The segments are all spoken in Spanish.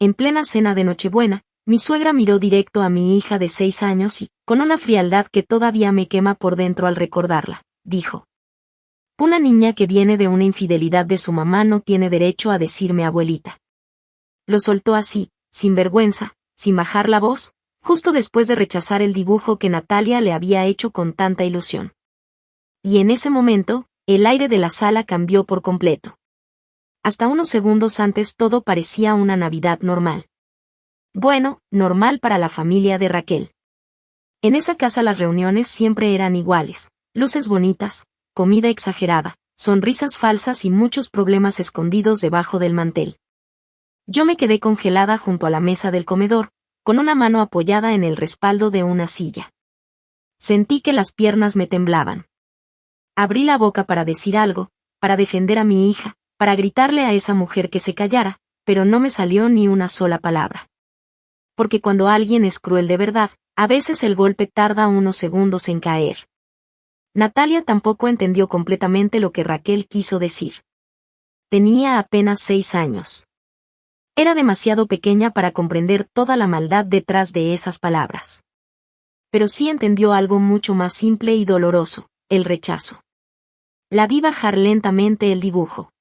en plena cena de Nochebuena, mi suegra miró directo a mi hija de 6 años y, con una frialdad que todavía me quema por dentro al recordarla, dijo: «Una niña que viene de una infidelidad de su mamá no tiene derecho a decirme abuelita». Lo soltó así, sin vergüenza, sin bajar la voz, justo después de rechazar el dibujo que Natalia le había hecho con tanta ilusión. Y en ese momento, el aire de la sala cambió por completo. Hasta unos segundos antes todo parecía una Navidad normal. Bueno, normal para la familia de Raquel. En esa casa las reuniones siempre eran iguales: luces bonitas, comida exagerada, sonrisas falsas y muchos problemas escondidos debajo del mantel. Yo me quedé congelada junto a la mesa del comedor, con una mano apoyada en el respaldo de una silla. Sentí que las piernas me temblaban. Abrí la boca para decir algo, para defender a mi hija, para gritarle a esa mujer que se callara, pero no me salió ni una sola palabra. Porque cuando alguien es cruel de verdad, a veces el golpe tarda unos segundos en caer. Natalia tampoco entendió completamente lo que Raquel quiso decir. Tenía apenas 6 años. Era demasiado pequeña para comprender toda la maldad detrás de esas palabras. Pero sí entendió algo mucho más simple y doloroso: el rechazo. La vi bajar lentamente el dibujo.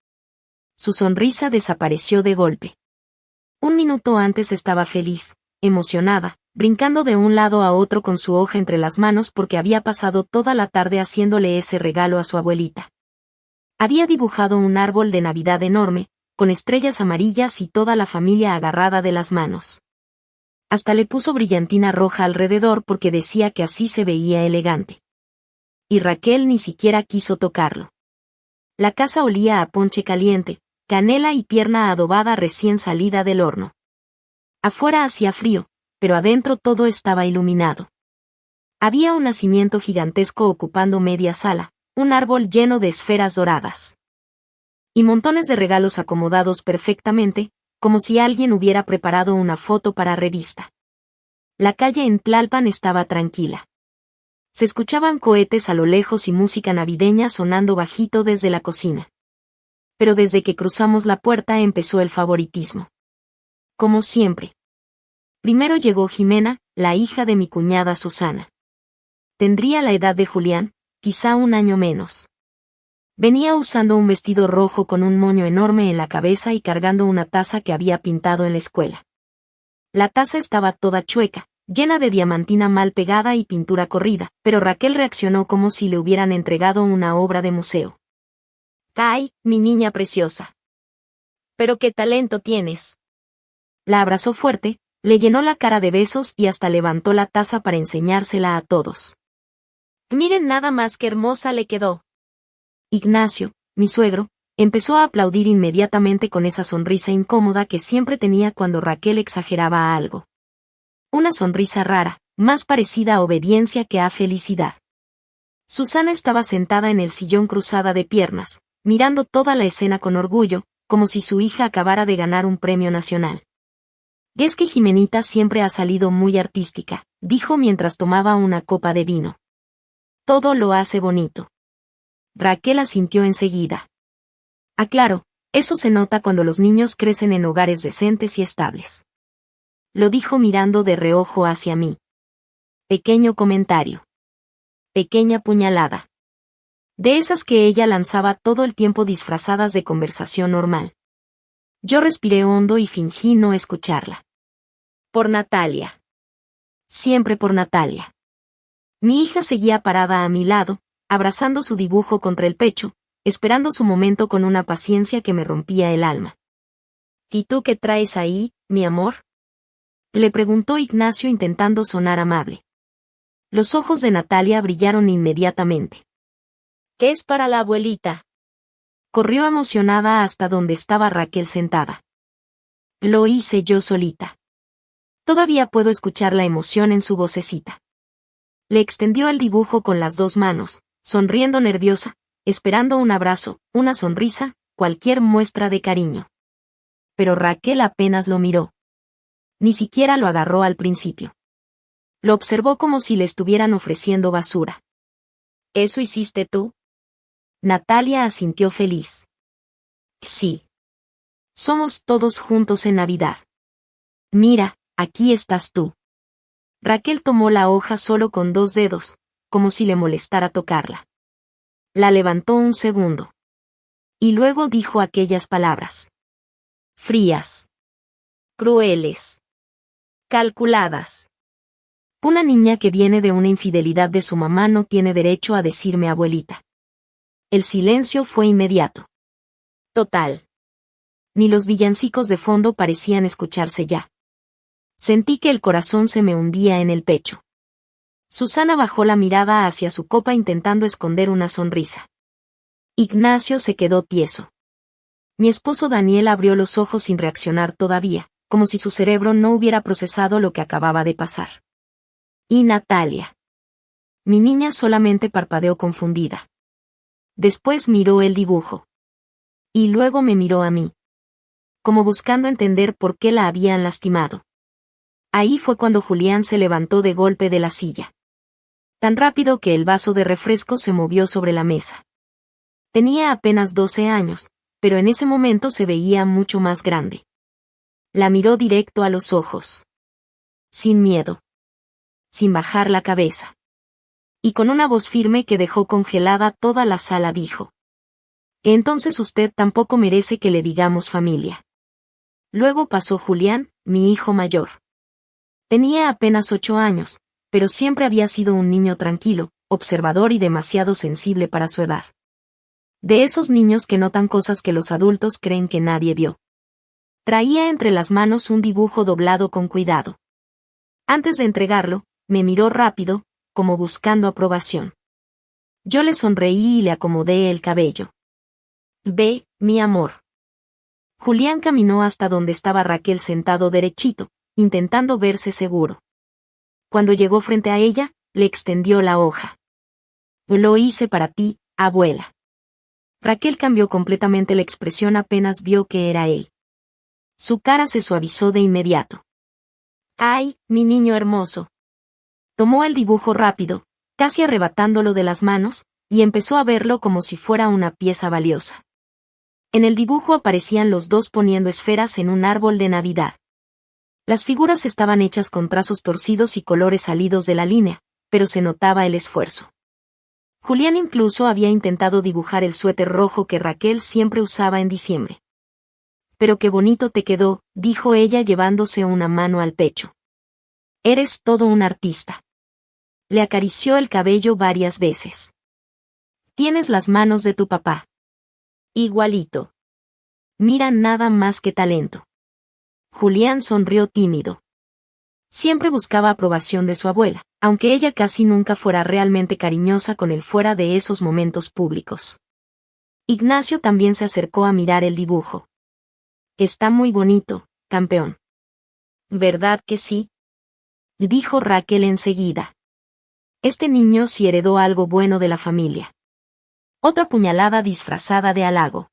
Su sonrisa desapareció de golpe. Un minuto antes estaba feliz, emocionada, brincando de un lado a otro con su hoja entre las manos porque había pasado toda la tarde haciéndole ese regalo a su abuelita. Había dibujado un árbol de Navidad enorme, con estrellas amarillas y toda la familia agarrada de las manos. Hasta le puso brillantina roja alrededor porque decía que así se veía elegante. Y Raquel ni siquiera quiso tocarlo. La casa olía a ponche caliente, canela y pierna adobada recién salida del horno. Afuera hacía frío, pero adentro todo estaba iluminado. Había un nacimiento gigantesco ocupando media sala, un árbol lleno de esferas doradas. Y montones de regalos acomodados perfectamente, como si alguien hubiera preparado una foto para revista. La calle en Tlalpan estaba tranquila. Se escuchaban cohetes a lo lejos y música navideña sonando bajito desde la cocina. Pero desde que cruzamos la puerta empezó el favoritismo. Como siempre. Primero llegó Jimena, la hija de mi cuñada Susana. Tendría la edad de Julián, quizá un año menos. Venía usando un vestido rojo con un moño enorme en la cabeza y cargando una taza que había pintado en la escuela. La taza estaba toda chueca, llena de diamantina mal pegada y pintura corrida, pero Raquel reaccionó como si le hubieran entregado una obra de museo. «¡Ay, mi niña preciosa! ¡Pero qué talento tienes!». La abrazó fuerte, le llenó la cara de besos y hasta levantó la taza para enseñársela a todos. «Miren nada más qué hermosa le quedó». Ignacio, mi suegro, empezó a aplaudir inmediatamente con esa sonrisa incómoda que siempre tenía cuando Raquel exageraba algo. Una sonrisa rara, más parecida a obediencia que a felicidad. Susana estaba sentada en el sillón cruzada de piernas, mirando toda la escena con orgullo, como si su hija acabara de ganar un premio nacional. «Es que Jimenita siempre ha salido muy artística», dijo mientras tomaba una copa de vino. «Todo lo hace bonito». Raquel asintió enseguida. «Ah, claro, eso se nota cuando los niños crecen en hogares decentes y estables». Lo dijo mirando de reojo hacia mí. Pequeño comentario. Pequeña puñalada. De esas que ella lanzaba todo el tiempo disfrazadas de conversación normal. Yo respiré hondo y fingí no escucharla. Por Natalia. Siempre por Natalia. Mi hija seguía parada a mi lado, abrazando su dibujo contra el pecho, esperando su momento con una paciencia que me rompía el alma. «¿Y tú qué traes ahí, mi amor?», le preguntó Ignacio intentando sonar amable. Los ojos de Natalia brillaron inmediatamente. «¿Qué es para la abuelita?». Corrió emocionada hasta donde estaba Raquel sentada. «Lo hice yo solita». Todavía puedo escuchar la emoción en su vocecita. Le extendió el dibujo con las 2 manos, sonriendo nerviosa, esperando un abrazo, una sonrisa, cualquier muestra de cariño. Pero Raquel apenas lo miró. Ni siquiera lo agarró al principio. Lo observó como si le estuvieran ofreciendo basura. «¿Eso hiciste tú?». Natalia asintió feliz. «Sí. Somos todos juntos en Navidad». Mira, aquí estás tú. Raquel tomó la hoja solo con 2 dedos, como si le molestara tocarla. La levantó un segundo. Y luego dijo aquellas palabras. Frías. Crueles. Calculadas. Una niña que viene de una infidelidad de su mamá no tiene derecho a decirme abuelita. El silencio fue inmediato. Total. Ni los villancicos de fondo parecían escucharse ya. Sentí que el corazón se me hundía en el pecho. Susana bajó la mirada hacia su copa intentando esconder una sonrisa. Ignacio se quedó tieso. Mi esposo Daniel abrió los ojos sin reaccionar todavía, como si su cerebro no hubiera procesado lo que acababa de pasar. Y Natalia. Mi niña solamente parpadeó confundida. Después miró el dibujo. Y luego me miró a mí. Como buscando entender por qué la habían lastimado. Ahí fue cuando Julián se levantó de golpe de la silla. Tan rápido que el vaso de refresco se movió sobre la mesa. Tenía apenas 12 años, pero en ese momento se veía mucho más grande. La miró directo a los ojos. Sin miedo. Sin bajar la cabeza. Y con una voz firme que dejó congelada toda la sala dijo. Entonces usted tampoco merece que le digamos familia. Luego pasó Julián, mi hijo mayor. Tenía apenas 8 años, pero siempre había sido un niño tranquilo, observador y demasiado sensible para su edad. De esos niños que notan cosas que los adultos creen que nadie vio. Traía entre las manos un dibujo doblado con cuidado. Antes de entregarlo, me miró rápido, como buscando aprobación. Yo le sonreí y le acomodé el cabello. Ve, mi amor. Julián caminó hasta donde estaba Raquel sentado derechito, intentando verse seguro. Cuando llegó frente a ella, le extendió la hoja. Lo hice para ti, abuela. Raquel cambió completamente la expresión apenas vio que era él. Su cara se suavizó de inmediato. ¡Ay, mi niño hermoso! Tomó el dibujo rápido, casi arrebatándolo de las manos, y empezó a verlo como si fuera una pieza valiosa. En el dibujo aparecían los dos poniendo esferas en un árbol de Navidad. Las figuras estaban hechas con trazos torcidos y colores salidos de la línea, pero se notaba el esfuerzo. Julián incluso había intentado dibujar el suéter rojo que Raquel siempre usaba en diciembre. Pero qué bonito te quedó, dijo ella llevándose una mano al pecho. Eres todo un artista. Le acarició el cabello varias veces. Tienes las manos de tu papá. Igualito. Mira, nada más que talento. Julián sonrió tímido. Siempre buscaba aprobación de su abuela, aunque ella casi nunca fuera realmente cariñosa con él fuera de esos momentos públicos. Ignacio también se acercó a mirar el dibujo. Está muy bonito, campeón. ¿Verdad que sí? Dijo Raquel enseguida. Este niño sí heredó algo bueno de la familia. Otra puñalada disfrazada de halago.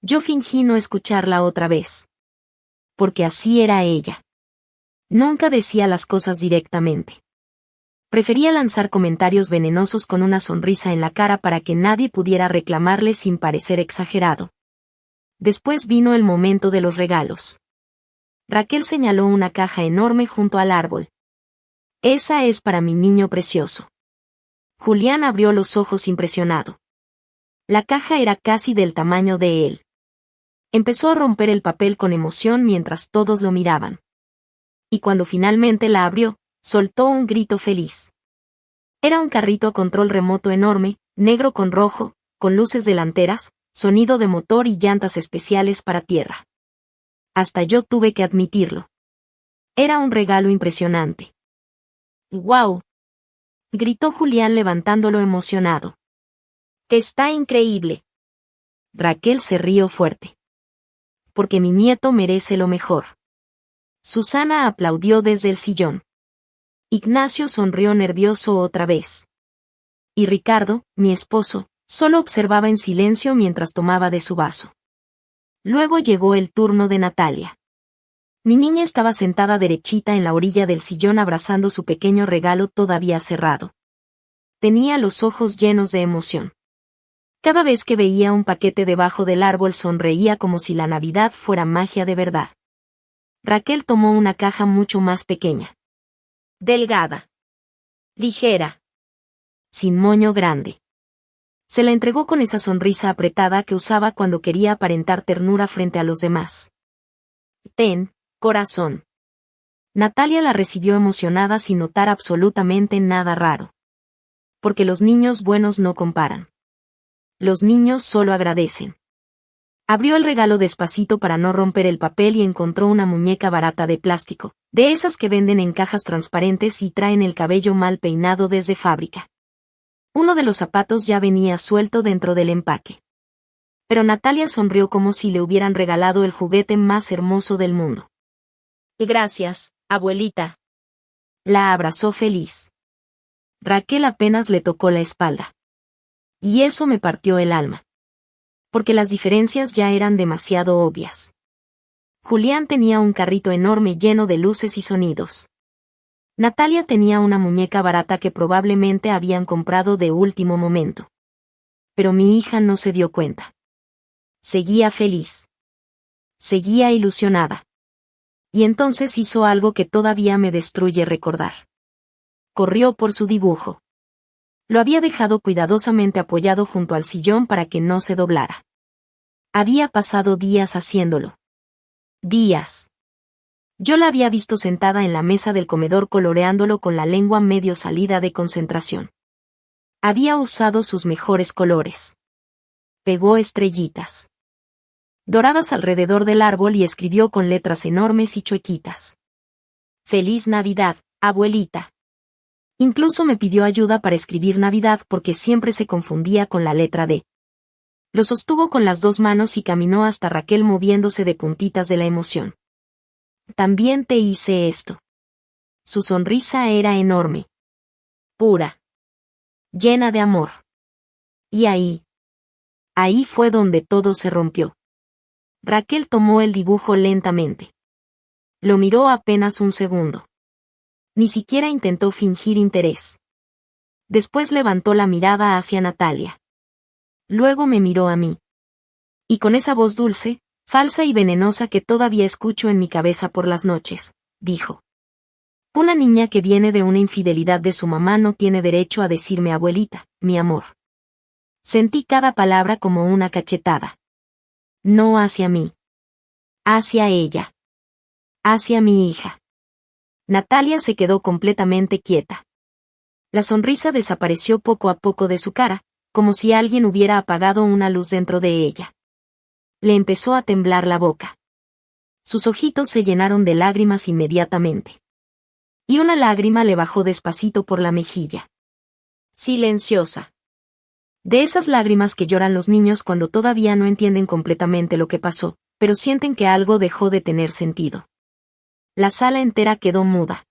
Yo fingí no escucharla otra vez. Porque así era ella. Nunca decía las cosas directamente. Prefería lanzar comentarios venenosos con una sonrisa en la cara para que nadie pudiera reclamarle sin parecer exagerado. Después vino el momento de los regalos. Raquel señaló una caja enorme junto al árbol. Esa es para mi niño precioso. Julián abrió los ojos impresionado. La caja era casi del tamaño de él. Empezó a romper el papel con emoción mientras todos lo miraban. Y cuando finalmente la abrió, soltó un grito feliz. Era un carrito a control remoto enorme, negro con rojo, con luces delanteras, sonido de motor y llantas especiales para tierra. Hasta yo tuve que admitirlo. Era un regalo impresionante. ¡Guau! Gritó Julián levantándolo emocionado. Está increíble. Raquel se rió fuerte. Porque mi nieto merece lo mejor. Susana aplaudió desde el sillón. Ignacio sonrió nervioso otra vez. Y Ricardo, mi esposo, solo observaba en silencio mientras tomaba de su vaso. Luego llegó el turno de Natalia. Mi niña estaba sentada derechita en la orilla del sillón abrazando su pequeño regalo todavía cerrado. Tenía los ojos llenos de emoción. Cada vez que veía un paquete debajo del árbol sonreía como si la Navidad fuera magia de verdad. Raquel tomó una caja mucho más pequeña. Delgada. Ligera. Sin moño grande. Se la entregó con esa sonrisa apretada que usaba cuando quería aparentar ternura frente a los demás. Ten, corazón. Natalia la recibió emocionada sin notar absolutamente nada raro. Porque los niños buenos no comparan. Los niños solo agradecen. Abrió el regalo despacito para no romper el papel y encontró una muñeca barata de plástico, de esas que venden en cajas transparentes y traen el cabello mal peinado desde fábrica. Uno de los zapatos ya venía suelto dentro del empaque. Pero Natalia sonrió como si le hubieran regalado el juguete más hermoso del mundo. Gracias, abuelita. La abrazó feliz. Raquel apenas le tocó la espalda. Y eso me partió el alma. Porque las diferencias ya eran demasiado obvias. Julián tenía un carrito enorme lleno de luces y sonidos. Natalia tenía una muñeca barata que probablemente habían comprado de último momento. Pero mi hija no se dio cuenta. Seguía feliz. Seguía ilusionada. Y entonces hizo algo que todavía me destruye recordar. Corrió por su dibujo. Lo había dejado cuidadosamente apoyado junto al sillón para que no se doblara. Había pasado días haciéndolo. Días. Yo la había visto sentada en la mesa del comedor coloreándolo con la lengua medio salida de concentración. Había usado sus mejores colores. Pegó estrellitas doradas alrededor del árbol y escribió con letras enormes y chuequitas. Feliz Navidad, abuelita. Incluso me pidió ayuda para escribir Navidad porque siempre se confundía con la letra D. Lo sostuvo con las dos manos y caminó hasta Raquel moviéndose de puntitas de la emoción. También te hice esto. Su sonrisa era enorme. Pura. Llena de amor. Y ahí fue donde todo se rompió. Raquel tomó el dibujo lentamente. Lo miró apenas un segundo. Ni siquiera intentó fingir interés. Después levantó la mirada hacia Natalia. Luego me miró a mí. Y con esa voz dulce, falsa y venenosa que todavía escucho en mi cabeza por las noches, dijo. Una niña que viene de una infidelidad de su mamá no tiene derecho a decirme abuelita, mi amor. Sentí cada palabra como una cachetada. No hacia mí. Hacia ella. Hacia mi hija. Natalia se quedó completamente quieta. La sonrisa desapareció poco a poco de su cara, como si alguien hubiera apagado una luz dentro de ella. Le empezó a temblar la boca. Sus ojitos se llenaron de lágrimas inmediatamente. Y una lágrima le bajó despacito por la mejilla. Silenciosa. De esas lágrimas que lloran los niños cuando todavía no entienden completamente lo que pasó, pero sienten que algo dejó de tener sentido. La sala entera quedó muda.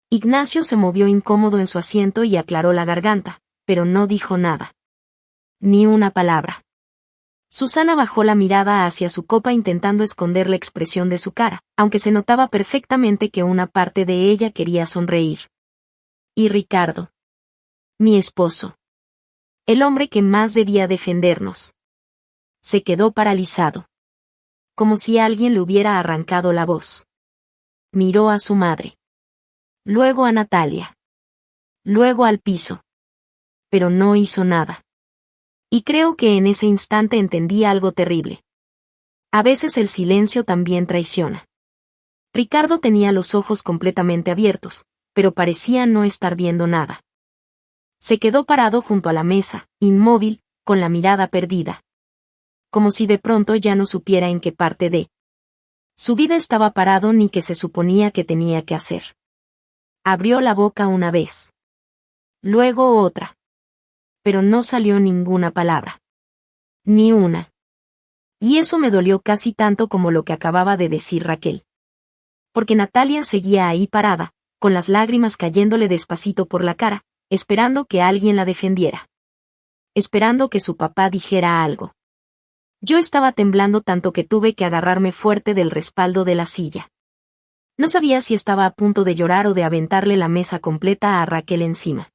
Ignacio se movió incómodo en su asiento y aclaró la garganta, pero no dijo nada. Ni una palabra. Susana bajó la mirada hacia su copa intentando esconder la expresión de su cara, aunque se notaba perfectamente que una parte de ella quería sonreír. Y Ricardo. Mi esposo. El hombre que más debía defendernos. Se quedó paralizado. Como si alguien le hubiera arrancado la voz. Miró a su madre. Luego a Natalia. Luego al piso. Pero no hizo nada. Y creo que en ese instante entendí algo terrible. A veces el silencio también traiciona. Ricardo tenía los ojos completamente abiertos, pero parecía no estar viendo nada. Se quedó parado junto a la mesa, inmóvil, con la mirada perdida. Como si de pronto ya no supiera en qué parte de su vida estaba parado ni qué se suponía que tenía que hacer. Abrió la boca una vez. Luego otra. Pero no salió ninguna palabra. Ni una. Y eso me dolió casi tanto como lo que acababa de decir Raquel. Porque Natalia seguía ahí parada, con las lágrimas cayéndole despacito por la cara, esperando que alguien la defendiera. Esperando que su papá dijera algo. Yo estaba temblando tanto que tuve que agarrarme fuerte del respaldo de la silla. No sabía si estaba a punto de llorar o de aventarle la mesa completa a Raquel encima.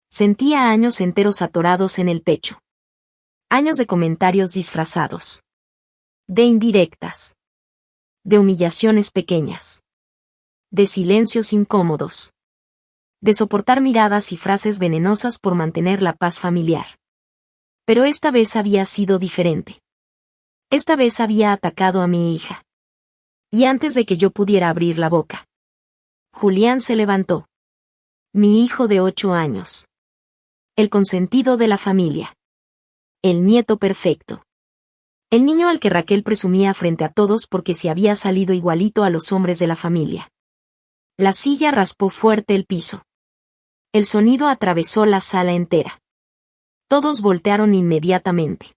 Sentía años enteros atorados en el pecho. Años de comentarios disfrazados. De indirectas. De humillaciones pequeñas. De silencios incómodos. De soportar miradas y frases venenosas por mantener la paz familiar. Pero esta vez había sido diferente. Esta vez había atacado a mi hija. Y antes de que yo pudiera abrir la boca, Julián se levantó. Mi hijo de 8 años. El consentido de la familia. El nieto perfecto. El niño al que Raquel presumía frente a todos porque se había salido igualito a los hombres de la familia. La silla raspó fuerte el piso. El sonido atravesó la sala entera. Todos voltearon inmediatamente.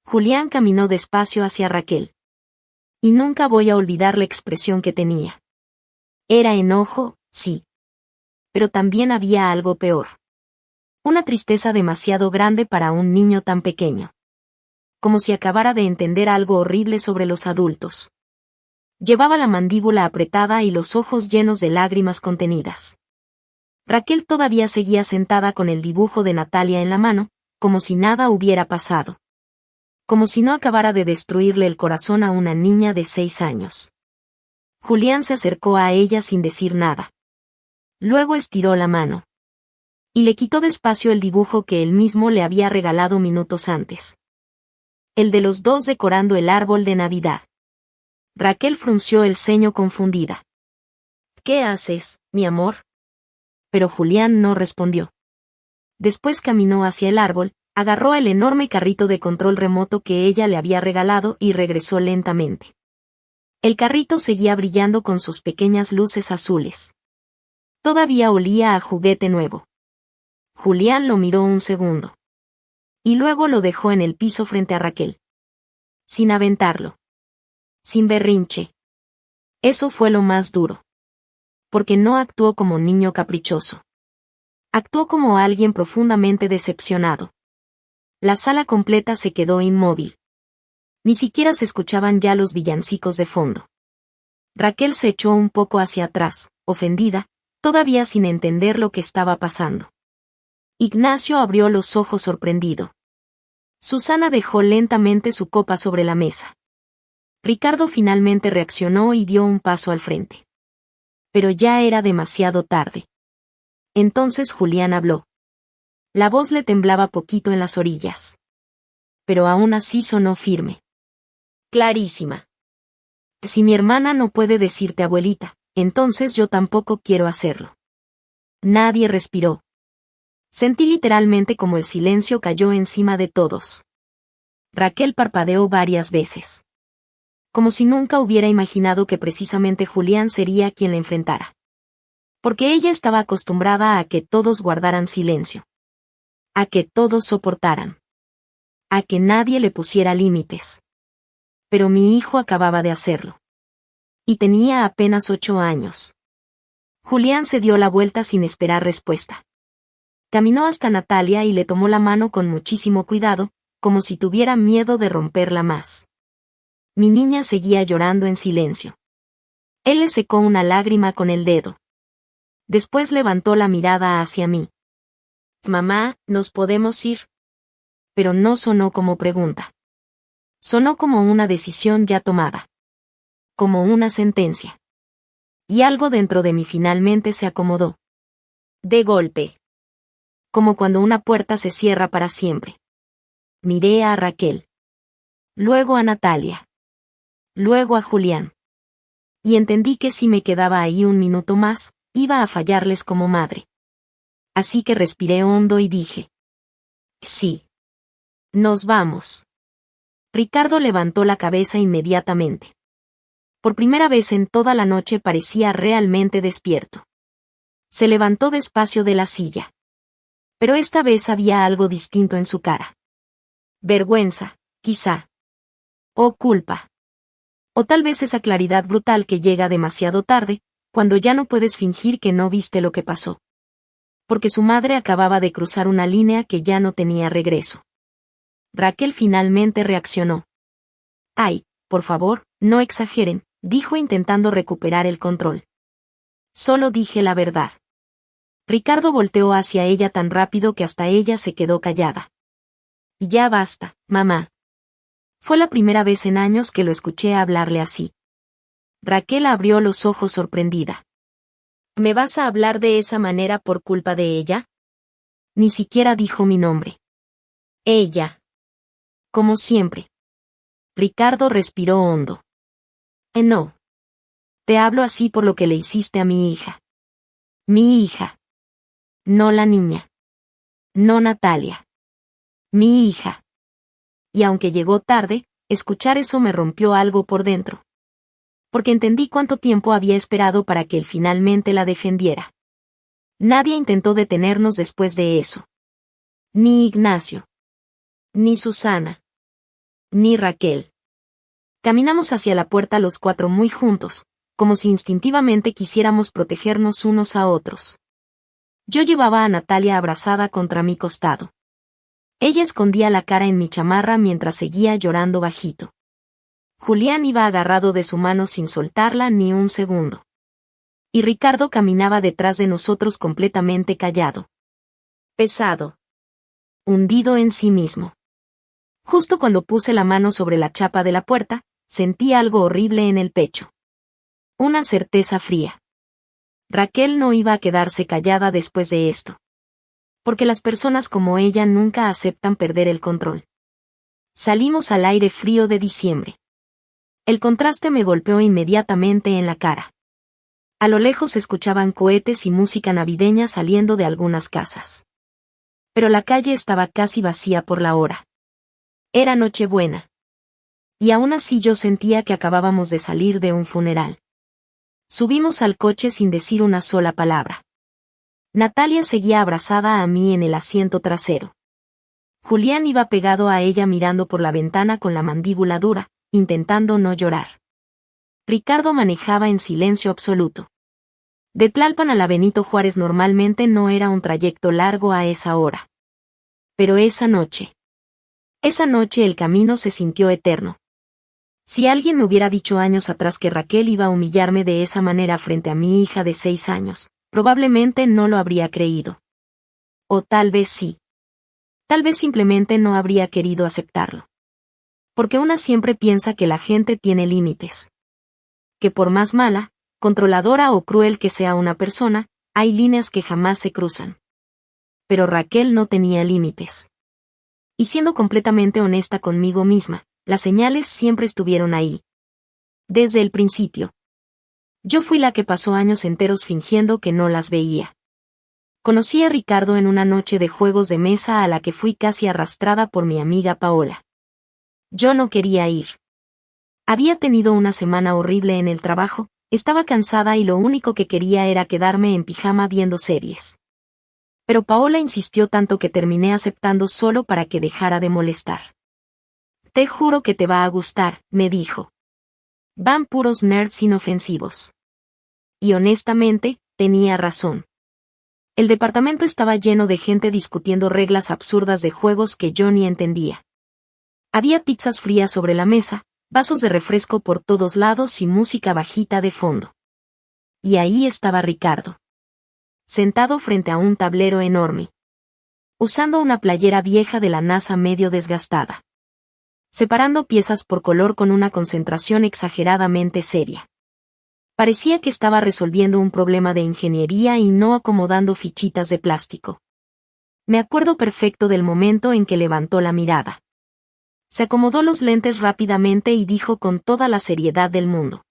Julián caminó despacio hacia Raquel. Y nunca voy a olvidar la expresión que tenía. Era enojo, sí. Pero también había algo peor. Una tristeza demasiado grande para un niño tan pequeño. Como si acabara de entender algo horrible sobre los adultos. Llevaba la mandíbula apretada y los ojos llenos de lágrimas contenidas. Raquel todavía seguía sentada con el dibujo de Natalia en la mano, como si nada hubiera pasado. Como si no acabara de destruirle el corazón a una niña de 6 años. Julián se acercó a ella sin decir nada. Luego estiró la mano. Y le quitó despacio el dibujo que él mismo le había regalado minutos antes. El de los dos decorando el árbol de Navidad. Raquel frunció el ceño confundida. ¿Qué haces, mi amor? Pero Julián no respondió. Después caminó hacia el árbol, agarró el enorme carrito de control remoto que ella le había regalado y regresó lentamente. El carrito seguía brillando con sus pequeñas luces azules. Todavía olía a juguete nuevo. Julián lo miró un segundo. Y luego lo dejó en el piso frente a Raquel. Sin aventarlo. Sin berrinche. Eso fue lo más duro. Porque no actuó como niño caprichoso. Actuó como alguien profundamente decepcionado. La sala completa se quedó inmóvil. Ni siquiera se escuchaban ya los villancicos de fondo. Raquel se echó un poco hacia atrás, ofendida, todavía sin entender lo que estaba pasando. Ignacio abrió los ojos sorprendido. Susana dejó lentamente su copa sobre la mesa. Ricardo finalmente reaccionó y dio un paso al frente. Pero ya era demasiado tarde. Entonces Julián habló. La voz le temblaba poquito en las orillas. Pero aún así sonó firme. Clarísima. Si mi hermana no puede decirte abuelita, entonces yo tampoco quiero hacerlo. Nadie respiró. Sentí literalmente como el silencio cayó encima de todos. Raquel parpadeó varias veces. Como si nunca hubiera imaginado que precisamente Julián sería quien la enfrentara. Porque ella estaba acostumbrada a que todos guardaran silencio. A que todos soportaran. A que nadie le pusiera límites. Pero mi hijo acababa de hacerlo. Y tenía apenas 8 años. Julián se dio la vuelta sin esperar respuesta. Caminó hasta Natalia y le tomó la mano con muchísimo cuidado, como si tuviera miedo de romperla más. Mi niña seguía llorando en silencio. Él le secó una lágrima con el dedo. Después levantó la mirada hacia mí. Mamá, ¿nos podemos ir? Pero no sonó como pregunta. Sonó como una decisión ya tomada. Como una sentencia. Y algo dentro de mí finalmente se acomodó. De golpe. Como cuando una puerta se cierra para siempre. Miré a Raquel. Luego a Natalia. Luego a Julián. Y entendí que si me quedaba ahí un minuto más, iba a fallarles como madre. Así que respiré hondo y dije. Sí. Nos vamos. Ricardo levantó la cabeza inmediatamente. Por primera vez en toda la noche parecía realmente despierto. Se levantó despacio de la silla. Pero esta vez había algo distinto en su cara. Vergüenza, quizá. O culpa. O tal vez esa claridad brutal que llega demasiado tarde, cuando ya no puedes fingir que no viste lo que pasó. Porque su madre acababa de cruzar una línea que ya no tenía regreso. Raquel finalmente reaccionó. Ay, por favor, no exageren, dijo intentando recuperar el control. Solo dije la verdad. Ricardo volteó hacia ella tan rápido que hasta ella se quedó callada. Ya basta, mamá. Fue la primera vez en años que lo escuché hablarle así. Raquel abrió los ojos sorprendida. ¿Me vas a hablar de esa manera por culpa de ella? Ni siquiera dijo mi nombre. Ella. Como siempre. Ricardo respiró hondo. No. Te hablo así por lo que le hiciste a mi hija. Mi hija. No la niña. No Natalia. Mi hija. Y aunque llegó tarde, escuchar eso me rompió algo por dentro. Porque entendí cuánto tiempo había esperado para que él finalmente la defendiera. Nadie intentó detenernos después de eso. Ni Ignacio. Ni Susana. Ni Raquel. Caminamos hacia la puerta los cuatro muy juntos, como si instintivamente quisiéramos protegernos unos a otros. Yo llevaba a Natalia abrazada contra mi costado. Ella escondía la cara en mi chamarra mientras seguía llorando bajito. Julián iba agarrado de su mano sin soltarla ni un segundo. Y Ricardo caminaba detrás de nosotros completamente callado. Pesado. Hundido en sí mismo. Justo cuando puse la mano sobre la chapa de la puerta, sentí algo horrible en el pecho. Una certeza fría. Raquel no iba a quedarse callada después de esto. Porque las personas como ella nunca aceptan perder el control. Salimos al aire frío de diciembre. El contraste me golpeó inmediatamente en la cara. A lo lejos se escuchaban cohetes y música navideña saliendo de algunas casas. Pero la calle estaba casi vacía por la hora. Era Nochebuena. Y aún así yo sentía que acabábamos de salir de un funeral. Subimos al coche sin decir una sola palabra. Natalia seguía abrazada a mí en el asiento trasero. Julián iba pegado a ella mirando por la ventana con la mandíbula dura, intentando no llorar. Ricardo manejaba en silencio absoluto. De Tlalpan a la Benito Juárez normalmente no era un trayecto largo a esa hora. Pero esa noche el camino se sintió eterno. Si alguien me hubiera dicho años atrás que Raquel iba a humillarme de esa manera frente a mi hija de 6 años, probablemente no lo habría creído. O tal vez sí. Tal vez simplemente no habría querido aceptarlo. Porque una siempre piensa que la gente tiene límites. Que por más mala, controladora o cruel que sea una persona, hay líneas que jamás se cruzan. Pero Raquel no tenía límites. Y siendo completamente honesta conmigo misma, las señales siempre estuvieron ahí. Desde el principio. Yo fui la que pasó años enteros fingiendo que no las veía. Conocí a Ricardo en una noche de juegos de mesa a la que fui casi arrastrada por mi amiga Paola. Yo no quería ir. Había tenido una semana horrible en el trabajo, estaba cansada y lo único que quería era quedarme en pijama viendo series. Pero Paola insistió tanto que terminé aceptando solo para que dejara de molestar. Te juro que te va a gustar, me dijo. Van puros nerds inofensivos. Y honestamente, tenía razón. El departamento estaba lleno de gente discutiendo reglas absurdas de juegos que yo ni entendía. Había pizzas frías sobre la mesa, vasos de refresco por todos lados y música bajita de fondo. Y ahí estaba Ricardo. Sentado frente a un tablero enorme. Usando una playera vieja de la NASA medio desgastada. Separando piezas por color con una concentración exageradamente seria. Parecía que estaba resolviendo un problema de ingeniería y no acomodando fichitas de plástico. Me acuerdo perfecto del momento en que levantó la mirada. Se acomodó los lentes rápidamente y dijo con toda la seriedad del mundo.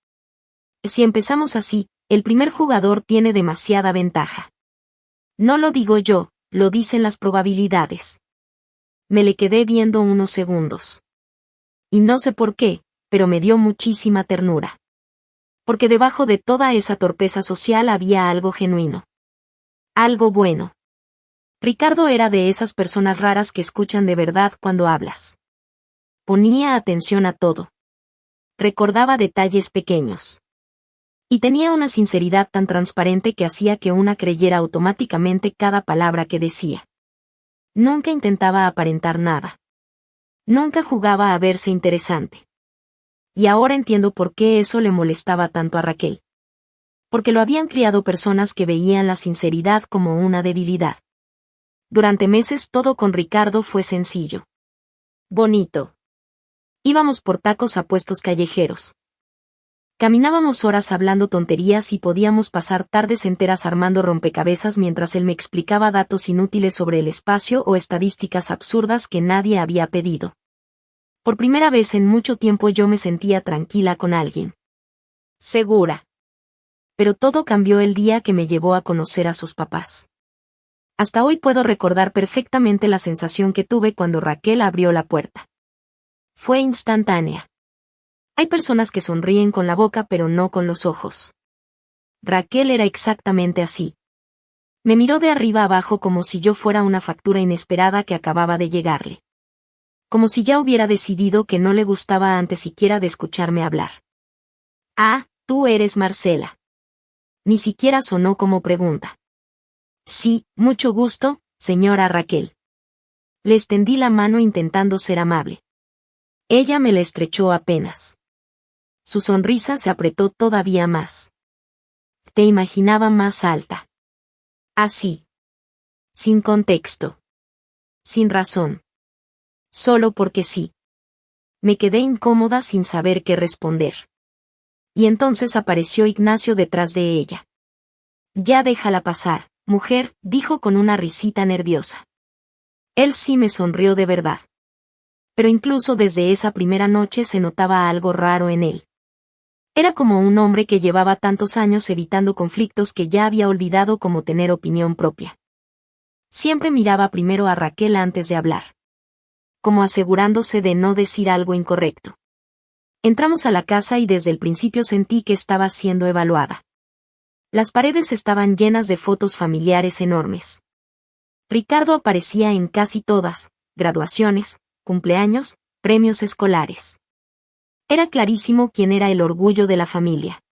Si empezamos así, el primer jugador tiene demasiada ventaja. No lo digo yo, lo dicen las probabilidades. Me le quedé viendo unos segundos. Y no sé por qué, pero me dio muchísima ternura. Porque debajo de toda esa torpeza social había algo genuino. Algo bueno. Ricardo era de esas personas raras que escuchan de verdad cuando hablas. Ponía atención a todo. Recordaba detalles pequeños. Y tenía una sinceridad tan transparente que hacía que una creyera automáticamente cada palabra que decía. Nunca intentaba aparentar nada. Nunca jugaba a verse interesante. Y ahora entiendo por qué eso le molestaba tanto a Raquel. Porque lo habían criado personas que veían la sinceridad como una debilidad. Durante meses todo con Ricardo fue sencillo. Bonito. Íbamos por tacos a puestos callejeros. Caminábamos horas hablando tonterías y podíamos pasar tardes enteras armando rompecabezas mientras él me explicaba datos inútiles sobre el espacio o estadísticas absurdas que nadie había pedido. Por primera vez en mucho tiempo yo me sentía tranquila con alguien. Segura. Pero todo cambió el día que me llevó a conocer a sus papás. Hasta hoy puedo recordar perfectamente la sensación que tuve cuando Raquel abrió la puerta. Fue instantánea. Hay personas que sonríen con la boca pero no con los ojos. Raquel era exactamente así. Me miró de arriba abajo como si yo fuera una factura inesperada que acababa de llegarle. Como si ya hubiera decidido que no le gustaba antes siquiera de escucharme hablar. Ah, tú eres Marcela. Ni siquiera sonó como pregunta. Sí, mucho gusto, señora Raquel. Le extendí la mano intentando ser amable. Ella me la estrechó apenas. Su sonrisa se apretó todavía más. Te imaginaba más alta. Así. Sin contexto. Sin razón. Solo porque sí. Me quedé incómoda sin saber qué responder. Y entonces apareció Ignacio detrás de ella. Ya déjala pasar, mujer, dijo con una risita nerviosa. Él sí me sonrió de verdad. Pero incluso desde esa primera noche se notaba algo raro en él. Era como un hombre que llevaba tantos años evitando conflictos que ya había olvidado cómo tener opinión propia. Siempre miraba primero a Raquel antes de hablar. Como asegurándose de no decir algo incorrecto. Entramos a la casa y desde el principio sentí que estaba siendo evaluada. Las paredes estaban llenas de fotos familiares enormes. Ricardo aparecía en casi todas, graduaciones, cumpleaños, premios escolares. Era clarísimo quién era el orgullo de la familia.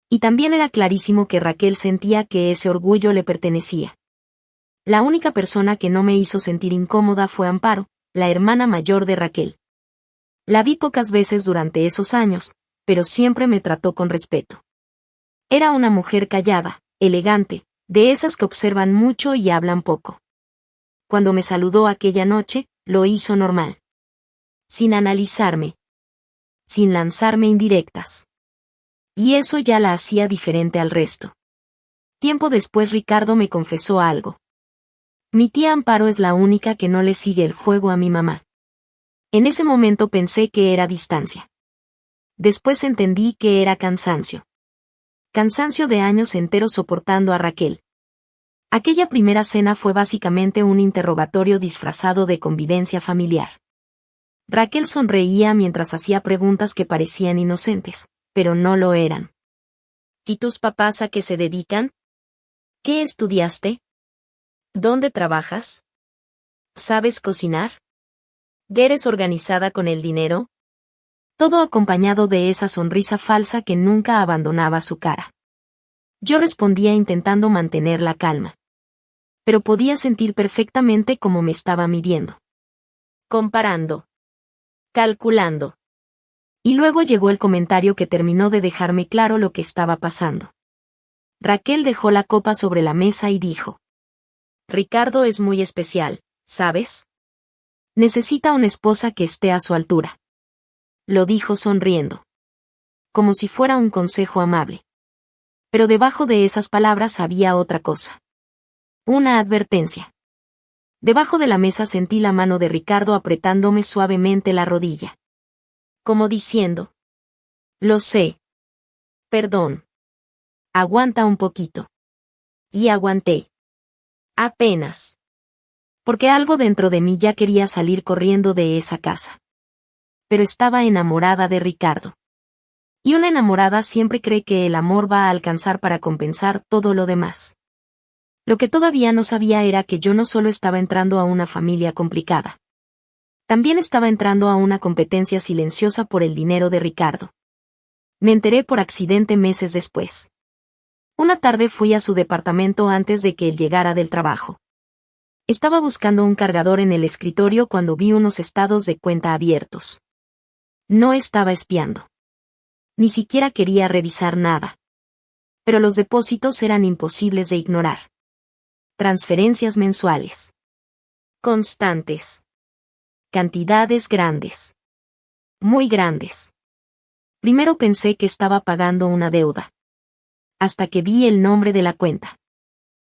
Y también era clarísimo que Raquel sentía que ese orgullo le pertenecía. La única persona que no me hizo sentir incómoda fue Amparo, la hermana mayor de Raquel. La vi pocas veces durante esos años, pero siempre me trató con respeto. Era una mujer callada, elegante, de esas que observan mucho y hablan poco. Cuando me saludó aquella noche, lo hizo normal. Sin analizarme. Sin lanzarme indirectas. Y eso ya la hacía diferente al resto. Tiempo después Ricardo me confesó algo. Mi tía Amparo es la única que no le sigue el juego a mi mamá. En ese momento pensé que era distancia. Después entendí que era cansancio. Cansancio de años enteros soportando a Raquel. Aquella primera cena fue básicamente un interrogatorio disfrazado de convivencia familiar. Raquel sonreía mientras hacía preguntas que parecían inocentes, pero no lo eran. ¿Y tus papás a qué se dedican? ¿Qué estudiaste? ¿Dónde trabajas? ¿Sabes cocinar? ¿Eres organizada con el dinero? Todo acompañado de esa sonrisa falsa que nunca abandonaba su cara. Yo respondía intentando mantener la calma. Pero podía sentir perfectamente cómo me estaba midiendo. Comparando. Calculando. Y luego llegó el comentario que terminó de dejarme claro lo que estaba pasando. Raquel dejó la copa sobre la mesa y dijo. Ricardo es muy especial, ¿sabes? Necesita una esposa que esté a su altura. Lo dijo sonriendo. Como si fuera un consejo amable. Pero debajo de esas palabras había otra cosa. Una advertencia. Debajo de la mesa sentí la mano de Ricardo apretándome suavemente la rodilla. Como diciendo. Lo sé. Perdón. Aguanta un poquito. Y aguanté. Apenas. Porque algo dentro de mí ya quería salir corriendo de esa casa. Pero estaba enamorada de Ricardo. Y una enamorada siempre cree que el amor va a alcanzar para compensar todo lo demás. Lo que todavía no sabía era que yo no solo estaba entrando a una familia complicada. También estaba entrando a una competencia silenciosa por el dinero de Ricardo. Me enteré por accidente meses después. Una tarde fui a su departamento antes de que él llegara del trabajo. Estaba buscando un cargador en el escritorio cuando vi unos estados de cuenta abiertos. No estaba espiando. Ni siquiera quería revisar nada. Pero los depósitos eran imposibles de ignorar. Transferencias mensuales. Constantes. Cantidades grandes. Muy grandes. Primero pensé que estaba pagando una deuda. Hasta que vi el nombre de la cuenta.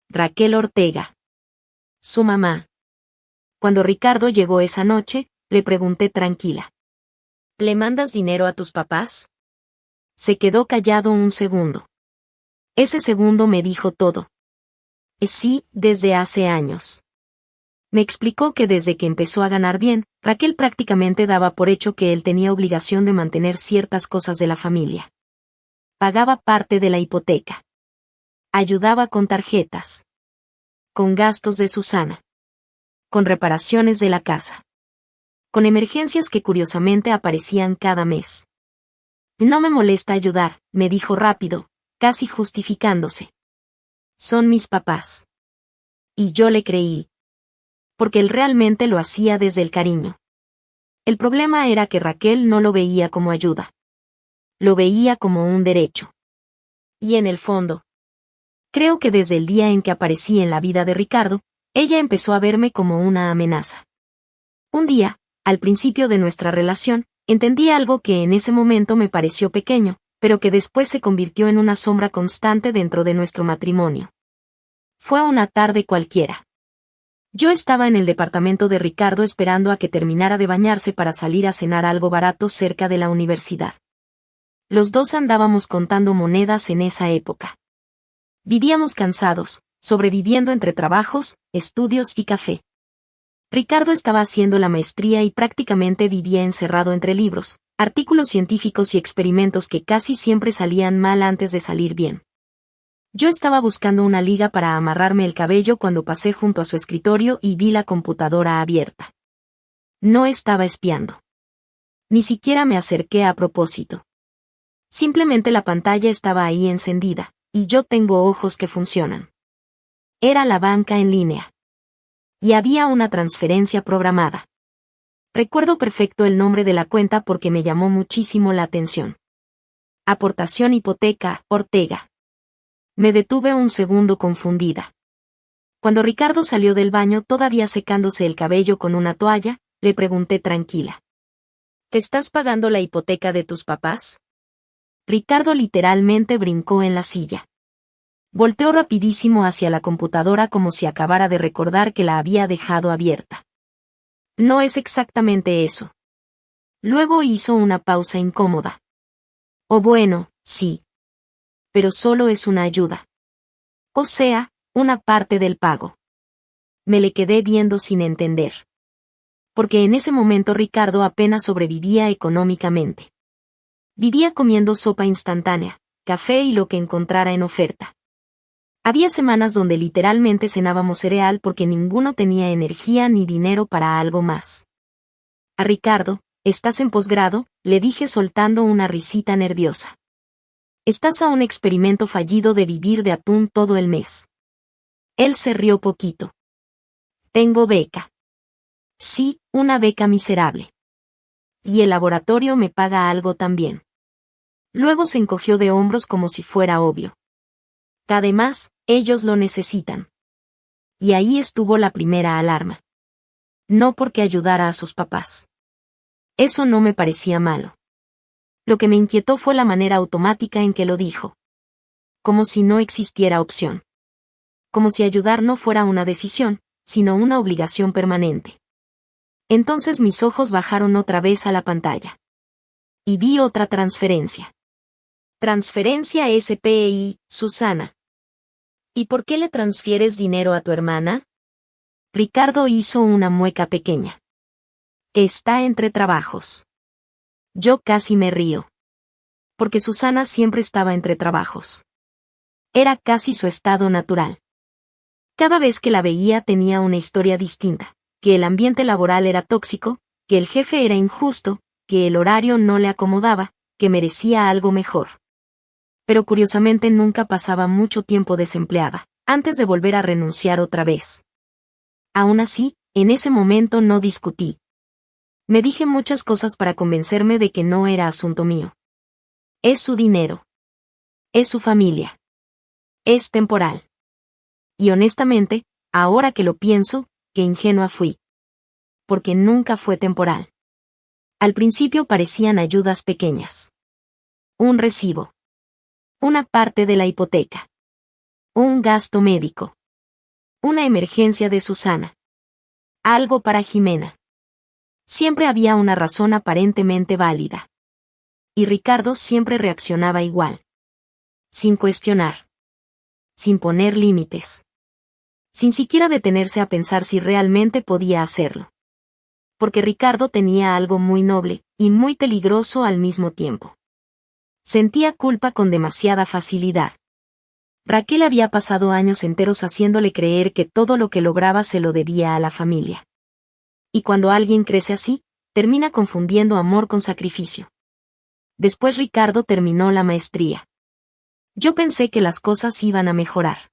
Raquel Ortega. Su mamá. Cuando Ricardo llegó esa noche, le pregunté tranquila. ¿Le mandas dinero a tus papás? Se quedó callado un segundo. Ese segundo me dijo todo. Sí, desde hace años. Me explicó que desde que empezó a ganar bien, Raquel prácticamente daba por hecho que él tenía obligación de mantener ciertas cosas de la familia. Pagaba parte de la hipoteca. Ayudaba con tarjetas. Con gastos de Susana. Con reparaciones de la casa. Con emergencias que curiosamente aparecían cada mes. No me molesta ayudar, me dijo rápido, casi justificándose. Son mis papás. Y yo le creí. Porque él realmente lo hacía desde el cariño. El problema era que Raquel no lo veía como ayuda. Lo veía como un derecho. Y en el fondo, creo que desde el día en que aparecí en la vida de Ricardo, ella empezó a verme como una amenaza. Un día, al principio de nuestra relación, entendí algo que en ese momento me pareció pequeño, pero que después se convirtió en una sombra constante dentro de nuestro matrimonio. Fue una tarde cualquiera. Yo estaba en el departamento de Ricardo esperando a que terminara de bañarse para salir a cenar algo barato cerca de la universidad. Los dos andábamos contando monedas en esa época. Vivíamos cansados, sobreviviendo entre trabajos, estudios y café. Ricardo estaba haciendo la maestría y prácticamente vivía encerrado entre libros, artículos científicos y experimentos que casi siempre salían mal antes de salir bien. Yo estaba buscando una liga para amarrarme el cabello cuando pasé junto a su escritorio y vi la computadora abierta. No estaba espiando. Ni siquiera me acerqué a propósito. Simplemente la pantalla estaba ahí encendida, y yo tengo ojos que funcionan. Era la banca en línea. Y había una transferencia programada. Recuerdo perfecto el nombre de la cuenta porque me llamó muchísimo la atención. Aportación hipoteca, Ortega. Me detuve un segundo confundida. Cuando Ricardo salió del baño todavía secándose el cabello con una toalla, le pregunté tranquila. ¿Te estás pagando la hipoteca de tus papás? Ricardo literalmente brincó en la silla. Volteó rapidísimo hacia la computadora como si acabara de recordar que la había dejado abierta. No es exactamente eso. Luego hizo una pausa incómoda. O bueno, sí. Pero solo es una ayuda. O sea, una parte del pago. Me le quedé viendo sin entender. Porque en ese momento Ricardo apenas sobrevivía económicamente. Vivía comiendo sopa instantánea, café y lo que encontrara en oferta. Había semanas donde literalmente cenábamos cereal porque ninguno tenía energía ni dinero para algo más. A Ricardo, ¿estás en posgrado?, le dije soltando una risita nerviosa. Estás a un experimento fallido de vivir de atún todo el mes. Él se rió poquito. Tengo beca. Sí, una beca miserable. Y el laboratorio me paga algo también. Luego se encogió de hombros como si fuera obvio. Además, ellos lo necesitan. Y ahí estuvo la primera alarma. No porque ayudara a sus papás. Eso no me parecía malo. Lo que me inquietó fue la manera automática en que lo dijo. Como si no existiera opción. Como si ayudar no fuera una decisión, sino una obligación permanente. Entonces mis ojos bajaron otra vez a la pantalla. Y vi otra transferencia. Transferencia SPI, Susana. ¿Y por qué le transfieres dinero a tu hermana? Ricardo hizo una mueca pequeña. Está entre trabajos. Yo casi me río. Porque Susana siempre estaba entre trabajos. Era casi su estado natural. Cada vez que la veía tenía una historia distinta, que el ambiente laboral era tóxico, que el jefe era injusto, que el horario no le acomodaba, que merecía algo mejor. Pero curiosamente nunca pasaba mucho tiempo desempleada, antes de volver a renunciar otra vez. Aún así, en ese momento no discutí. Me dije muchas cosas para convencerme de que no era asunto mío. Es su dinero. Es su familia. Es temporal. Y honestamente, ahora que lo pienso, qué ingenua fui. Porque nunca fue temporal. Al principio parecían ayudas pequeñas. Un recibo. Una parte de la hipoteca. Un gasto médico. Una emergencia de Susana. Algo para Jimena. Siempre había una razón aparentemente válida. Y Ricardo siempre reaccionaba igual. Sin cuestionar. Sin poner límites. Sin siquiera detenerse a pensar si realmente podía hacerlo. Porque Ricardo tenía algo muy noble, y muy peligroso al mismo tiempo. Sentía culpa con demasiada facilidad. Raquel había pasado años enteros haciéndole creer que todo lo que lograba se lo debía a la familia. Y cuando alguien crece así, termina confundiendo amor con sacrificio. Después Ricardo terminó la maestría. Yo pensé que las cosas iban a mejorar.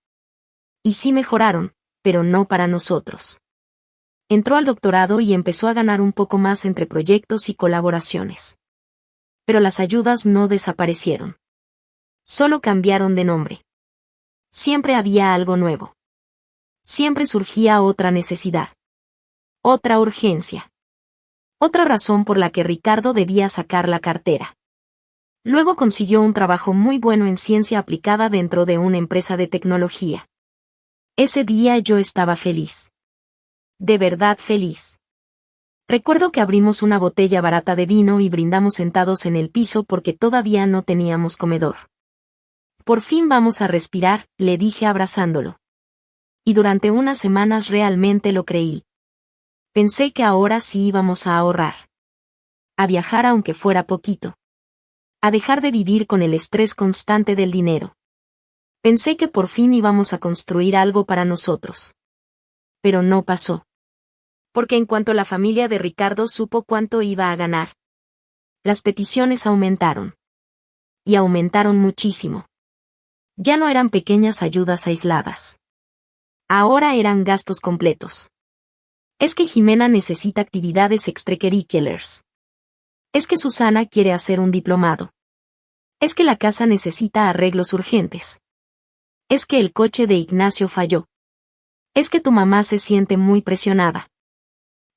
Y sí mejoraron, pero no para nosotros. Entró al doctorado y empezó a ganar un poco más entre proyectos y colaboraciones. Pero las ayudas no desaparecieron. Solo cambiaron de nombre. Siempre había algo nuevo. Siempre surgía otra necesidad. Otra urgencia. Otra razón por la que Ricardo debía sacar la cartera. Luego consiguió un trabajo muy bueno en ciencia aplicada dentro de una empresa de tecnología. Ese día yo estaba feliz. De verdad feliz. Recuerdo que abrimos una botella barata de vino y brindamos sentados en el piso porque todavía no teníamos comedor. Por fin vamos a respirar, le dije abrazándolo. Y durante unas semanas realmente lo creí. Pensé que ahora sí íbamos a ahorrar. A viajar aunque fuera poquito. A dejar de vivir con el estrés constante del dinero. Pensé que por fin íbamos a construir algo para nosotros. Pero no pasó. Porque en cuanto la familia de Ricardo supo cuánto iba a ganar, las peticiones aumentaron. Y aumentaron muchísimo. Ya no eran pequeñas ayudas aisladas. Ahora eran gastos completos. Es que Jimena necesita actividades extracurriculares. Es que Susana quiere hacer un diplomado. Es que la casa necesita arreglos urgentes. Es que el coche de Ignacio falló. Es que tu mamá se siente muy presionada.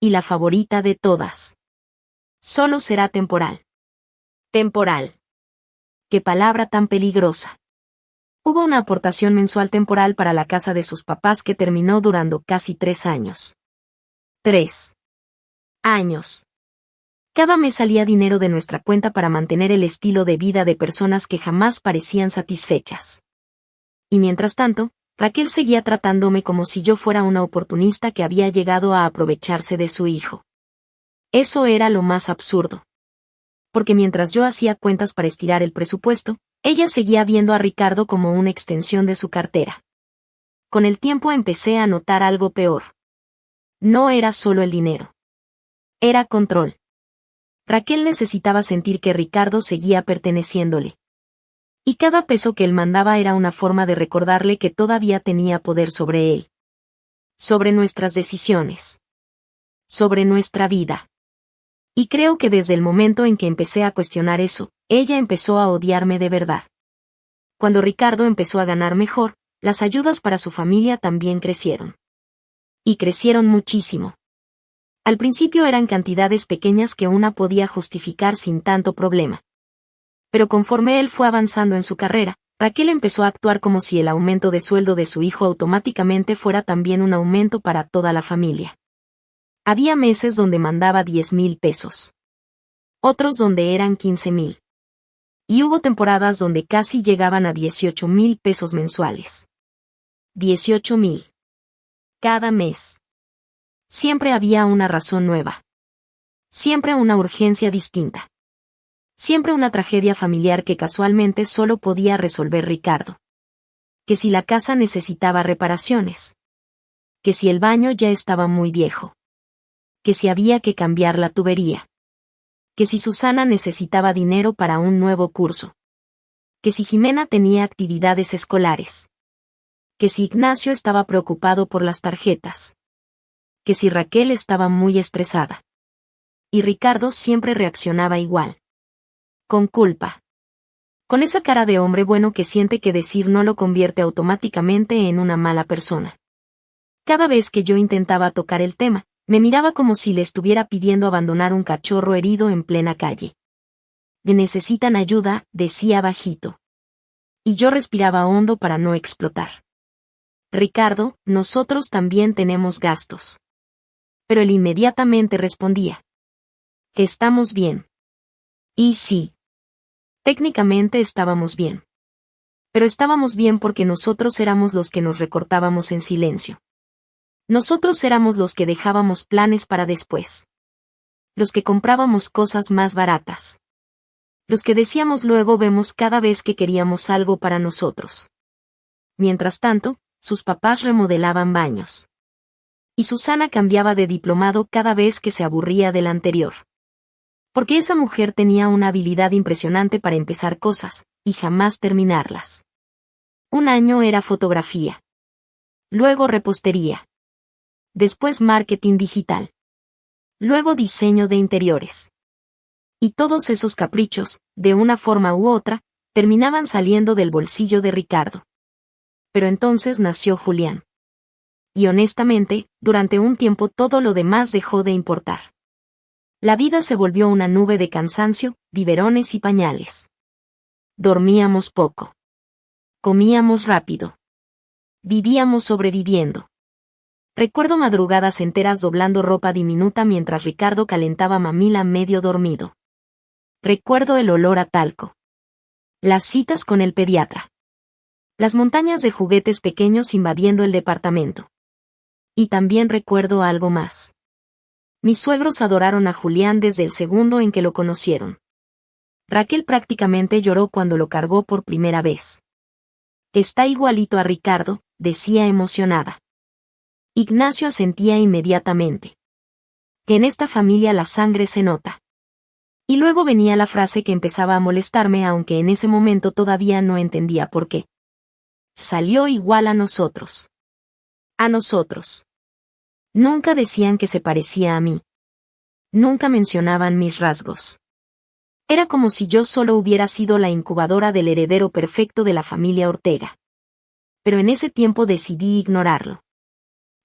Y la favorita de todas. Solo será temporal. Temporal. Qué palabra tan peligrosa. Hubo una aportación mensual temporal para la casa de sus papás que terminó durando casi 3 años. 3 años. Cada mes salía dinero de nuestra cuenta para mantener el estilo de vida de personas que jamás parecían satisfechas. Y mientras tanto, Raquel seguía tratándome como si yo fuera una oportunista que había llegado a aprovecharse de su hijo. Eso era lo más absurdo. Porque mientras yo hacía cuentas para estirar el presupuesto, ella seguía viendo a Ricardo como una extensión de su cartera. Con el tiempo empecé a notar algo peor. No era solo el dinero. Era control. Raquel necesitaba sentir que Ricardo seguía perteneciéndole. Y cada peso que él mandaba era una forma de recordarle que todavía tenía poder sobre él. Sobre nuestras decisiones. Sobre nuestra vida. Y creo que desde el momento en que empecé a cuestionar eso, ella empezó a odiarme de verdad. Cuando Ricardo empezó a ganar mejor, las ayudas para su familia también crecieron. Y crecieron muchísimo. Al principio eran cantidades pequeñas que una podía justificar sin tanto problema. Pero conforme él fue avanzando en su carrera, Raquel empezó a actuar como si el aumento de sueldo de su hijo automáticamente fuera también un aumento para toda la familia. Había meses donde mandaba 10,000 pesos. Otros donde eran 15,000. Y hubo temporadas donde casi llegaban a 18,000 pesos mensuales. 18,000. Cada mes. Siempre había una razón nueva. Siempre una urgencia distinta. Siempre una tragedia familiar que casualmente solo podía resolver Ricardo. Que si la casa necesitaba reparaciones. Que si el baño ya estaba muy viejo. Que si había que cambiar la tubería. Que si Susana necesitaba dinero para un nuevo curso. Que si Jimena tenía actividades escolares. Que si Ignacio estaba preocupado por las tarjetas. Que si Raquel estaba muy estresada. Y Ricardo siempre reaccionaba igual. Con culpa. Con esa cara de hombre bueno que siente que decir no lo convierte automáticamente en una mala persona. Cada vez que yo intentaba tocar el tema, me miraba como si le estuviera pidiendo abandonar un cachorro herido en plena calle. Necesitan ayuda, decía bajito. Y yo respiraba hondo para no explotar. Ricardo, nosotros también tenemos gastos. Pero él inmediatamente respondía. Estamos bien. Y sí. Técnicamente estábamos bien. Pero estábamos bien porque nosotros éramos los que nos recortábamos en silencio. Nosotros éramos los que dejábamos planes para después. Los que comprábamos cosas más baratas. Los que decíamos luego vemos cada vez que queríamos algo para nosotros. Mientras tanto, sus papás remodelaban baños. Y Susana cambiaba de diplomado cada vez que se aburría del anterior. Porque esa mujer tenía una habilidad impresionante para empezar cosas, y jamás terminarlas. Un año era fotografía. Luego repostería. Después marketing digital. Luego diseño de interiores. Y todos esos caprichos, de una forma u otra, terminaban saliendo del bolsillo de Ricardo. Pero entonces nació Julián. Y honestamente, durante un tiempo todo lo demás dejó de importar. La vida se volvió una nube de cansancio, biberones y pañales. Dormíamos poco. Comíamos rápido. Vivíamos sobreviviendo. Recuerdo madrugadas enteras doblando ropa diminuta mientras Ricardo calentaba mamila medio dormido. Recuerdo el olor a talco. Las citas con el pediatra. Las montañas de juguetes pequeños invadiendo el departamento. Y también recuerdo algo más. Mis suegros adoraron a Julián desde el segundo en que lo conocieron. Raquel prácticamente lloró cuando lo cargó por primera vez. Está igualito a Ricardo, decía emocionada. Ignacio asentía inmediatamente. Que en esta familia la sangre se nota. Y luego venía la frase que empezaba a molestarme aunque en ese momento todavía no entendía por qué. Salió igual a nosotros. A nosotros. Nunca decían que se parecía a mí. Nunca mencionaban mis rasgos. Era como si yo solo hubiera sido la incubadora del heredero perfecto de la familia Ortega. Pero en ese tiempo decidí ignorarlo.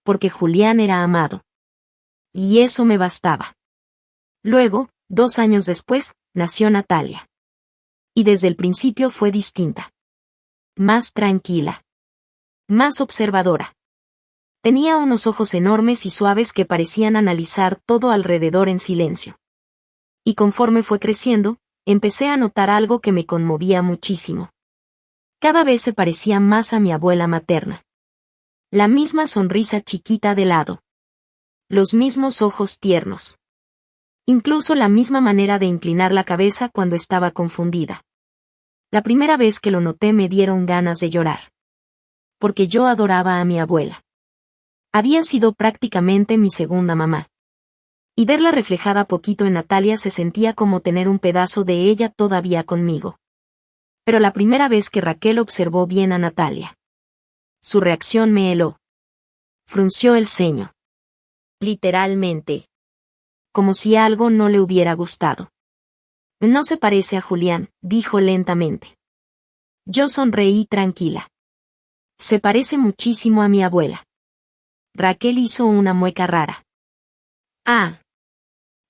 Porque Julián era amado. Y eso me bastaba. Luego, 2 años después, nació Natalia. Y desde el principio fue distinta. Más tranquila. Más observadora. Tenía unos ojos enormes y suaves que parecían analizar todo alrededor en silencio. Y conforme fue creciendo, empecé a notar algo que me conmovía muchísimo. Cada vez se parecía más a mi abuela materna. La misma sonrisa chiquita de lado. Los mismos ojos tiernos. Incluso la misma manera de inclinar la cabeza cuando estaba confundida. La primera vez que lo noté me dieron ganas de llorar. Porque yo adoraba a mi abuela. Había sido prácticamente mi segunda mamá. Y verla reflejada poquito en Natalia se sentía como tener un pedazo de ella todavía conmigo. Pero la primera vez que Raquel observó bien a Natalia. Su reacción me heló. Frunció el ceño. Literalmente. Como si algo no le hubiera gustado. No se parece a Julián, dijo lentamente. Yo sonreí tranquila. Se parece muchísimo a mi abuela. Raquel hizo una mueca rara. Ah.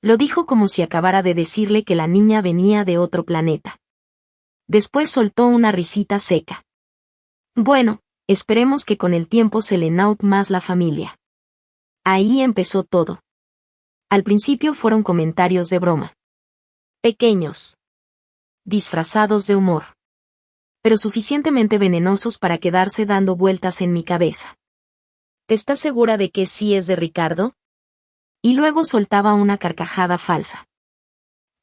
Lo dijo como si acabara de decirle que la niña venía de otro planeta. Después soltó una risita seca. Bueno, esperemos que con el tiempo se le note más la familia. Ahí empezó todo. Al principio fueron comentarios de broma. Pequeños. Disfrazados de humor. Pero suficientemente venenosos para quedarse dando vueltas en mi cabeza. ¿Te estás segura de que sí es de Ricardo? Y luego soltaba una carcajada falsa.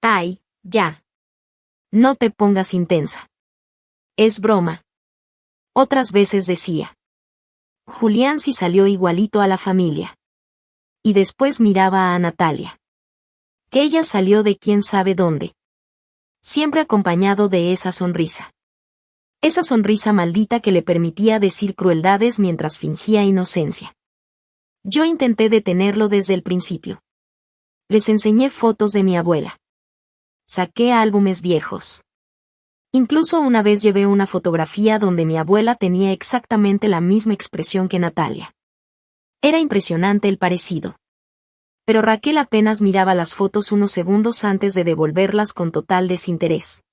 Ay, ya. No te pongas intensa. Es broma. Otras veces decía. Julián sí salió igualito a la familia. Y después miraba a Natalia. Que ella salió de quién sabe dónde. Siempre acompañado de esa sonrisa. Esa sonrisa maldita que le permitía decir crueldades mientras fingía inocencia. Yo intenté detenerlo desde el principio. Les enseñé fotos de mi abuela. Saqué álbumes viejos. Incluso una vez llevé una fotografía donde mi abuela tenía exactamente la misma expresión que Natalia. Era impresionante el parecido. Pero Raquel apenas miraba las fotos unos segundos antes de devolverlas con total desinterés.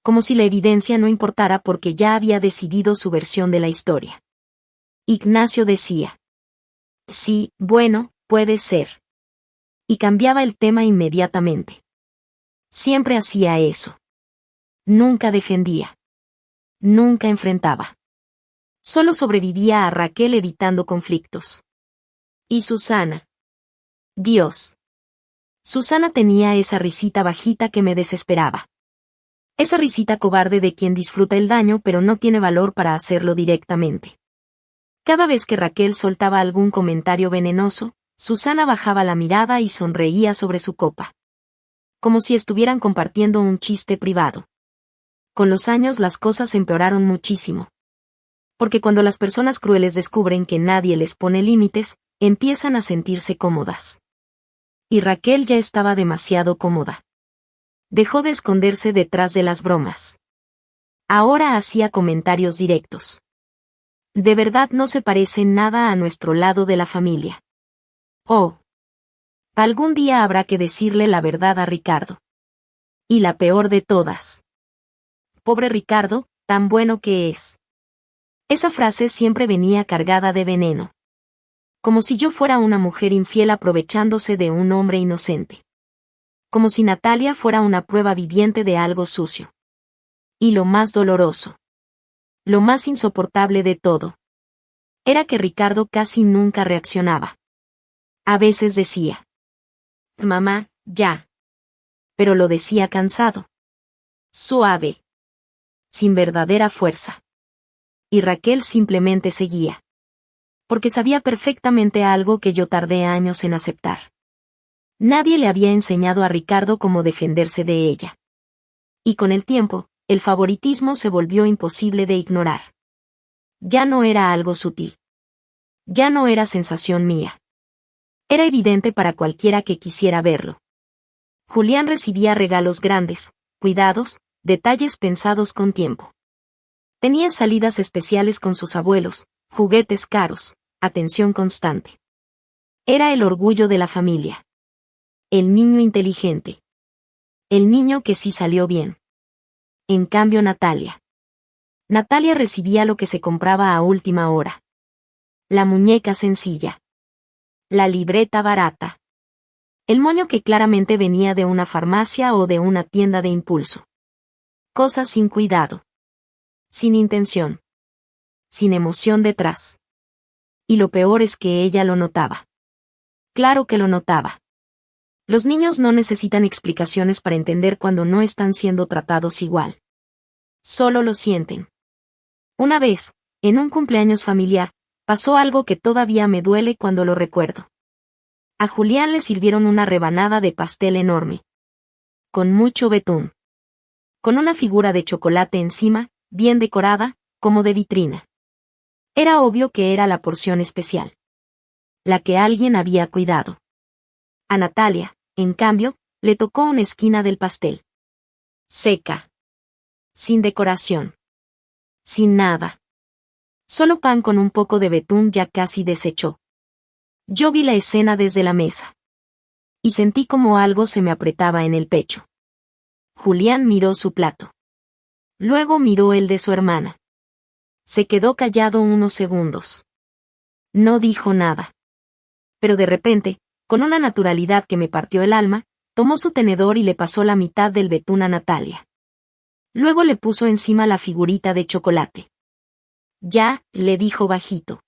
Como si la evidencia no importara porque ya había decidido su versión de la historia. Ignacio decía: sí, bueno, puede ser. Y cambiaba el tema inmediatamente. Siempre hacía eso. Nunca defendía. Nunca enfrentaba. Solo sobrevivía a Raquel evitando conflictos. ¿Y Susana? Dios. Susana tenía esa risita bajita que me desesperaba. Esa risita cobarde de quien disfruta el daño pero no tiene valor para hacerlo directamente. Cada vez que Raquel soltaba algún comentario venenoso, Susana bajaba la mirada y sonreía sobre su copa. Como si estuvieran compartiendo un chiste privado. Con los años las cosas empeoraron muchísimo. Porque cuando las personas crueles descubren que nadie les pone límites, empiezan a sentirse cómodas. Y Raquel ya estaba demasiado cómoda. Dejó de esconderse detrás de las bromas. Ahora hacía comentarios directos. De verdad no se parece nada a nuestro lado de la familia. Oh. Algún día habrá que decirle la verdad a Ricardo. Y la peor de todas. Pobre Ricardo, tan bueno que es. Esa frase siempre venía cargada de veneno. Como si yo fuera una mujer infiel aprovechándose de un hombre inocente. Como si Natalia fuera una prueba viviente de algo sucio. Y lo más doloroso. Lo más insoportable de todo. Era que Ricardo casi nunca reaccionaba. A veces decía: mamá, ya. Pero lo decía cansado. Suave. Sin verdadera fuerza. Y Raquel simplemente seguía. Porque sabía perfectamente algo que yo tardé años en aceptar. Nadie le había enseñado a Ricardo cómo defenderse de ella. Y con el tiempo, el favoritismo se volvió imposible de ignorar. Ya no era algo sutil. Ya no era sensación mía. Era evidente para cualquiera que quisiera verlo. Julián recibía regalos grandes, cuidados, detalles pensados con tiempo. Tenía salidas especiales con sus abuelos, juguetes caros, atención constante. Era el orgullo de la familia. El niño inteligente. El niño que sí salió bien. En cambio Natalia. Natalia recibía lo que se compraba a última hora. La muñeca sencilla. La libreta barata. El moño que claramente venía de una farmacia o de una tienda de impulso. Cosas sin cuidado. Sin intención. Sin emoción detrás. Y lo peor es que ella lo notaba. Claro que lo notaba. Los niños no necesitan explicaciones para entender cuando no están siendo tratados igual. Solo lo sienten. Una vez, en un cumpleaños familiar, pasó algo que todavía me duele cuando lo recuerdo. A Julián le sirvieron una rebanada de pastel enorme. Con mucho betún. Con una figura de chocolate encima, bien decorada, como de vitrina. Era obvio que era la porción especial. La que alguien había cuidado. A Natalia, en cambio, le tocó una esquina del pastel. Seca. Sin decoración. Sin nada. Solo pan con un poco de betún ya casi deshecho. Yo vi la escena desde la mesa. Y sentí como algo se me apretaba en el pecho. Julián miró su plato. Luego miró el de su hermana. Se quedó callado unos segundos. No dijo nada. Pero de repente, con una naturalidad que me partió el alma, tomó su tenedor y le pasó la mitad del betún a Natalia. Luego le puso encima la figurita de chocolate. Ya, le dijo bajito.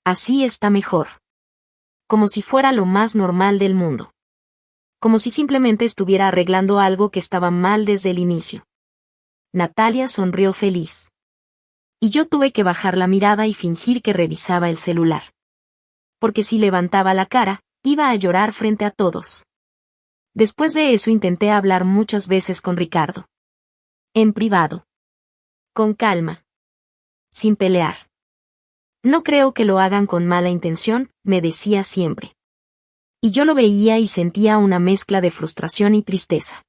Así está mejor. Como si fuera lo más normal del mundo. Como si simplemente estuviera arreglando algo que estaba mal desde el inicio. Natalia sonrió feliz. Y yo tuve que bajar la mirada y fingir que revisaba el celular. Porque si levantaba la cara, iba a llorar frente a todos. Después de eso intenté hablar muchas veces con Ricardo. En privado. Con calma. Sin pelear. No creo que lo hagan con mala intención, me decía siempre. Y yo lo veía y sentía una mezcla de frustración y tristeza.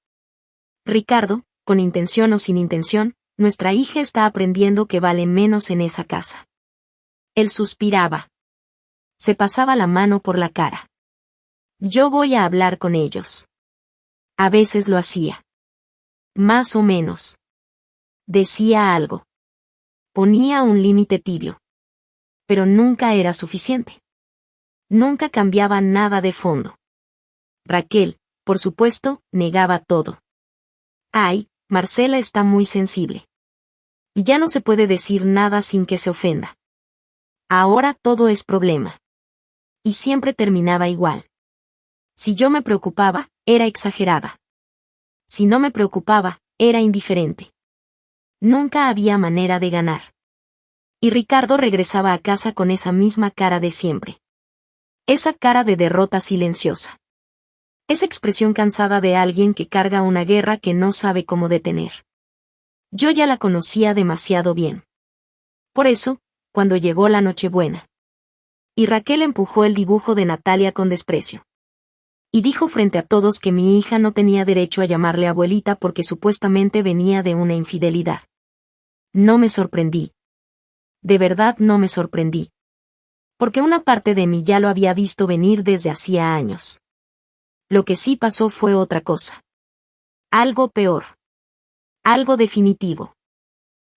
Ricardo, con intención o sin intención, nuestra hija está aprendiendo que vale menos en esa casa. Él suspiraba. Se pasaba la mano por la cara. Yo voy a hablar con ellos. A veces lo hacía. Más o menos. Decía algo. Ponía un límite tibio. Pero nunca era suficiente. Nunca cambiaba nada de fondo. Raquel, por supuesto, negaba todo. Ay, Marcela está muy sensible. Y ya no se puede decir nada sin que se ofenda. Ahora todo es problema. Y siempre terminaba igual. Si yo me preocupaba, era exagerada. Si no me preocupaba, era indiferente. Nunca había manera de ganar. Y Ricardo regresaba a casa con esa misma cara de siempre. Esa cara de derrota silenciosa. Esa expresión cansada de alguien que carga una guerra que no sabe cómo detener. Yo ya la conocía demasiado bien. Por eso, cuando llegó la Nochebuena. Y Raquel empujó el dibujo de Natalia con desprecio. Y dijo frente a todos que mi hija no tenía derecho a llamarle abuelita porque supuestamente venía de una infidelidad. No me sorprendí. De verdad no me sorprendí. Porque una parte de mí ya lo había visto venir desde hacía años. Lo que sí pasó fue otra cosa. Algo peor. Algo definitivo.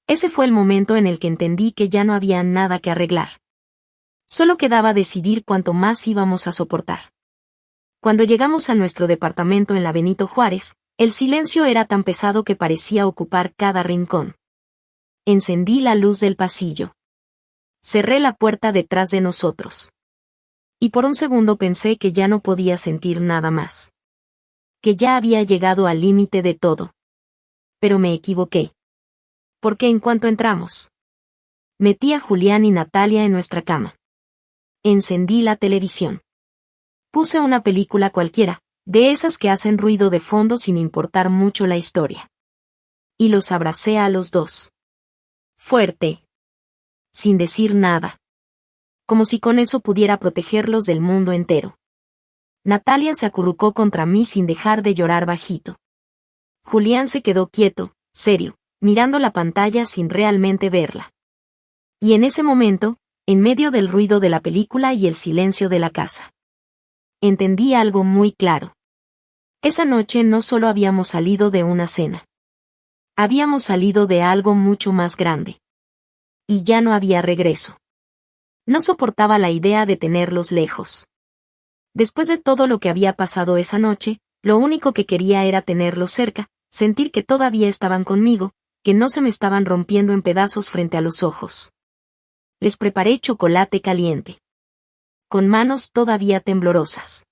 Ese fue el momento en el que entendí que ya no había nada que arreglar. Solo quedaba decidir cuánto más íbamos a soportar. Cuando llegamos a nuestro departamento en la Benito Juárez, el silencio era tan pesado que parecía ocupar cada rincón. Encendí la luz del pasillo. Cerré la puerta detrás de nosotros. Y por un segundo pensé que ya no podía sentir nada más. Que ya había llegado al límite de todo. Pero me equivoqué. Porque en cuanto entramos, metí a Julián y Natalia en nuestra cama. Encendí la televisión. Puse una película cualquiera, de esas que hacen ruido de fondo sin importar mucho la historia. Y los abracé a los dos. Fuerte. Sin decir nada. Como si con eso pudiera protegerlos del mundo entero. Natalia se acurrucó contra mí sin dejar de llorar bajito. Julián se quedó quieto, serio, mirando la pantalla sin realmente verla. Y en ese momento, en medio del ruido de la película y el silencio de la casa, entendí algo muy claro. Esa noche no solo habíamos salido de una cena. Habíamos salido de algo mucho más grande. Y ya no había regreso. No soportaba la idea de tenerlos lejos. Después de todo lo que había pasado esa noche, lo único que quería era tenerlos cerca, sentir que todavía estaban conmigo, que no se me estaban rompiendo en pedazos frente a los ojos. Les preparé chocolate caliente. Con manos todavía temblorosas.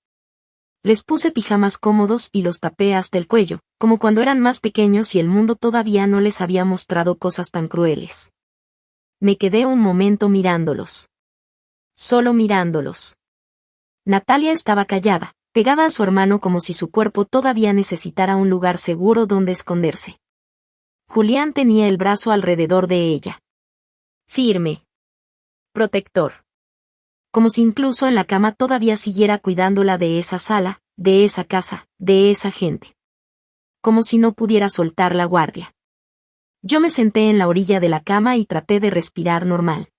Les puse pijamas cómodos y los tapé hasta el cuello, como cuando eran más pequeños y el mundo todavía no les había mostrado cosas tan crueles. Me quedé un momento mirándolos. Solo mirándolos. Natalia estaba callada, pegada a su hermano como si su cuerpo todavía necesitara un lugar seguro donde esconderse. Julián tenía el brazo alrededor de ella. Firme. Protector. Como si incluso en la cama todavía siguiera cuidándola de esa sala, de esa casa, de esa gente. Como si no pudiera soltar la guardia. Yo me senté en la orilla de la cama y traté de respirar normal.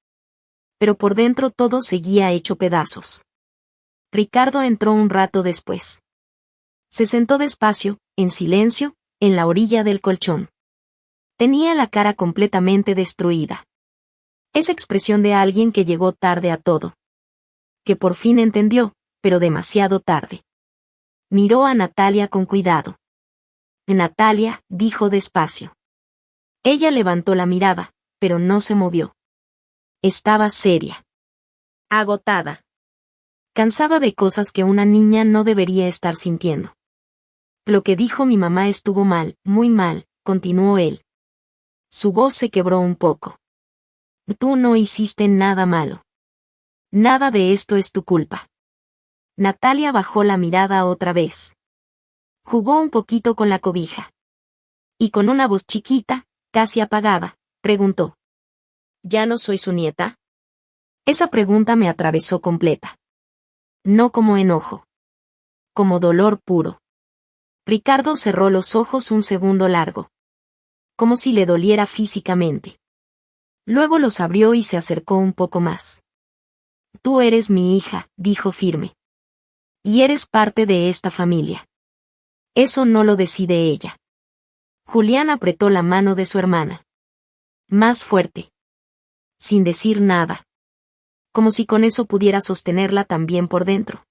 Pero por dentro todo seguía hecho pedazos. Ricardo entró un rato después. Se sentó despacio, en silencio, en la orilla del colchón. Tenía la cara completamente destruida. Esa expresión de alguien que llegó tarde a todo. Que por fin entendió, pero demasiado tarde. Miró a Natalia con cuidado. Natalia, dijo despacio. Ella levantó la mirada, pero no se movió. Estaba seria. Agotada. Cansada de cosas que una niña no debería estar sintiendo. Lo que dijo mi mamá estuvo mal, muy mal, continuó él. Su voz se quebró un poco. Tú no hiciste nada malo. Nada de esto es tu culpa. Natalia bajó la mirada otra vez. Jugó un poquito con la cobija. Y con una voz chiquita, casi apagada, preguntó. ¿Ya no soy su nieta? Esa pregunta me atravesó completa. No como enojo. Como dolor puro. Ricardo cerró los ojos un segundo largo. Como si le doliera físicamente. Luego los abrió y se acercó un poco más. Tú eres mi hija, dijo firme. Y eres parte de esta familia. Eso no lo decide ella. Julián apretó la mano de su hermana. Más fuerte. Sin decir nada. Como si con eso pudiera sostenerla también por dentro.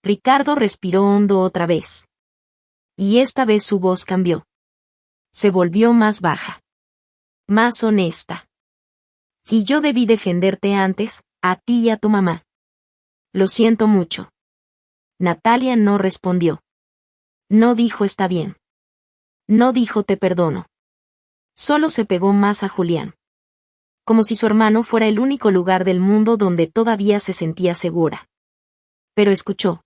Ricardo respiró hondo otra vez. Y esta vez su voz cambió. Se volvió más baja. Más honesta. Y yo debí defenderte antes, a ti y a tu mamá. Lo siento mucho. Natalia no respondió. No dijo está bien. No dijo te perdono. Solo se pegó más a Julián. Como si su hermano fuera el único lugar del mundo donde todavía se sentía segura. Pero escuchó.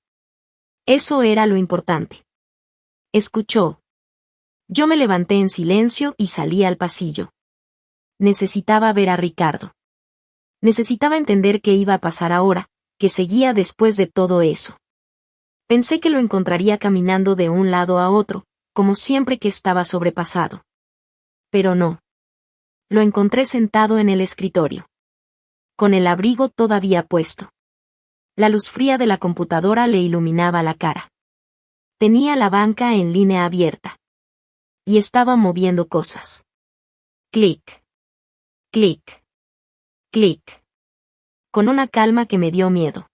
Eso era lo importante. Escuchó. Yo me levanté en silencio y salí al pasillo. Necesitaba ver a Ricardo. Necesitaba entender qué iba a pasar ahora, qué seguía después de todo eso. Pensé que lo encontraría caminando de un lado a otro, como siempre que estaba sobrepasado. Pero no. Lo encontré sentado en el escritorio. Con el abrigo todavía puesto. La luz fría de la computadora le iluminaba la cara. Tenía la banca en línea abierta. Y estaba moviendo cosas. Clic. Clic. Clic. Con una calma que me dio miedo.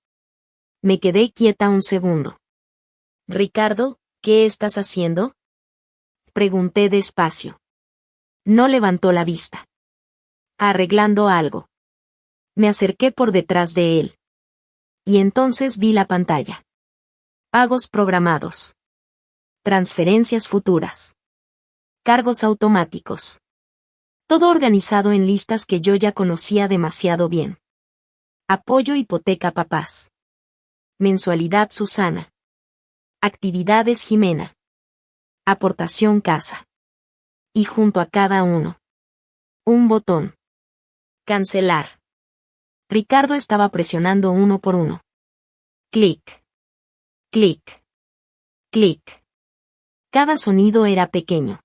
Me quedé quieta un segundo. Ricardo, ¿qué estás haciendo? Pregunté despacio. No levantó la vista. Arreglando algo. Me acerqué por detrás de él. Y entonces vi la pantalla. Pagos programados. Transferencias futuras. Cargos automáticos. Todo organizado en listas que yo ya conocía demasiado bien. Apoyo hipoteca papás. Mensualidad Susana. Actividades Jimena. Aportación casa. Y junto a cada uno. Un botón. Cancelar. Ricardo estaba presionando uno por uno. Clic. Clic. Clic. Cada sonido era pequeño.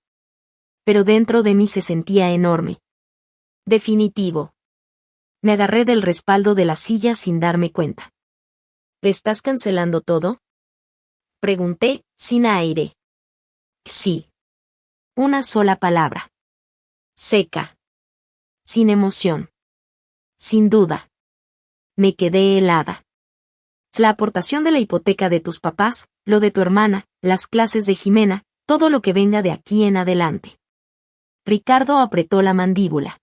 Pero dentro de mí se sentía enorme. Definitivo. Me agarré del respaldo de la silla sin darme cuenta. ¿Estás cancelando todo? Pregunté, sin aire. Sí. Una sola palabra. Seca. Sin emoción. Sin duda. Me quedé helada. La aportación de la hipoteca de tus papás, lo de tu hermana, las clases de Jimena, todo lo que venga de aquí en adelante. Ricardo apretó la mandíbula.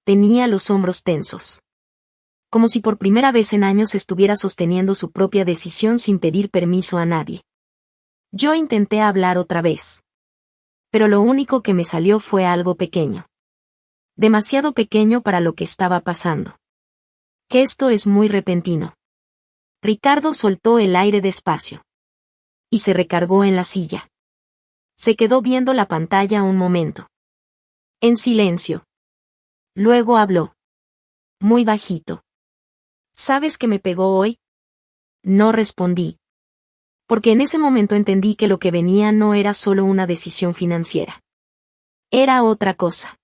Tenía los hombros tensos. Como si por primera vez en años estuviera sosteniendo su propia decisión sin pedir permiso a nadie. Yo intenté hablar otra vez. Pero lo único que me salió fue algo pequeño. Demasiado pequeño para lo que estaba pasando. Que esto es muy repentino. Ricardo soltó el aire despacio. Y se recargó en la silla. Se quedó viendo la pantalla un momento. En silencio. Luego habló. Muy bajito. ¿Sabes qué me pegó hoy? No respondí. Porque en ese momento entendí que lo que venía no era solo una decisión financiera. Era otra cosa.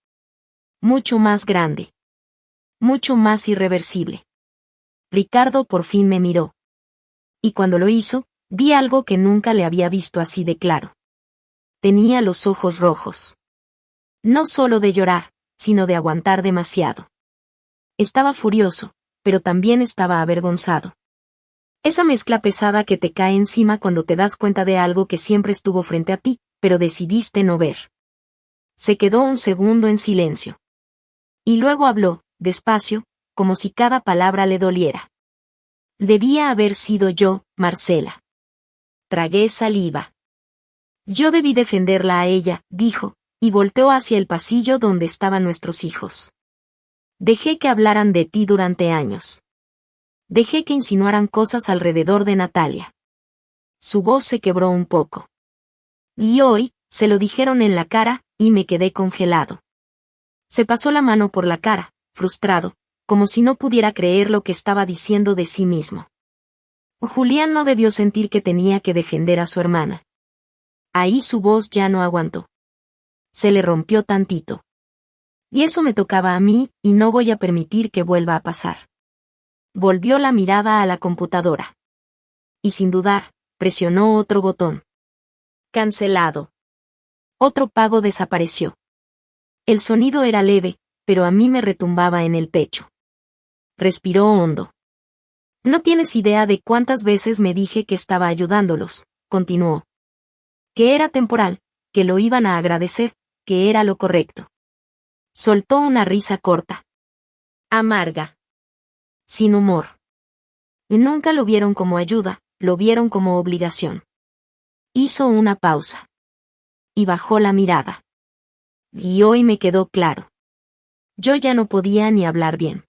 Mucho más grande. Mucho más irreversible. Ricardo por fin me miró. Y cuando lo hizo, vi algo que nunca le había visto así de claro. Tenía los ojos rojos. No solo de llorar, sino de aguantar demasiado. Estaba furioso, pero también estaba avergonzado. Esa mezcla pesada que te cae encima cuando te das cuenta de algo que siempre estuvo frente a ti, pero decidiste no ver. Se quedó un segundo en silencio. Y luego habló, despacio, como si cada palabra le doliera. Debía haber sido yo, Marcela. Tragué saliva. Yo debí defenderla a ella, dijo, y volteó hacia el pasillo donde estaban nuestros hijos. Dejé que hablaran de ti durante años. Dejé que insinuaran cosas alrededor de Natalia. Su voz se quebró un poco. Y hoy, se lo dijeron en la cara, y me quedé congelado. Se pasó la mano por la cara, frustrado, como si no pudiera creer lo que estaba diciendo de sí mismo. Julián no debió sentir que tenía que defender a su hermana. Ahí su voz ya no aguantó. Se le rompió tantito. Y eso me tocaba a mí, y no voy a permitir que vuelva a pasar. Volvió la mirada a la computadora. y sin dudar, presionó otro botón. Cancelado. Otro pago desapareció. El sonido era leve, pero a mí me retumbaba en el pecho. Respiró hondo. No tienes idea de cuántas veces me dije que estaba ayudándolos, continuó. Que era temporal, que lo iban a agradecer, que era lo correcto. Soltó una risa corta. Amarga. Sin humor. Y nunca lo vieron como ayuda, lo vieron como obligación. Hizo una pausa. Y bajó la mirada. Y hoy me quedó claro. Yo ya no podía ni hablar bien.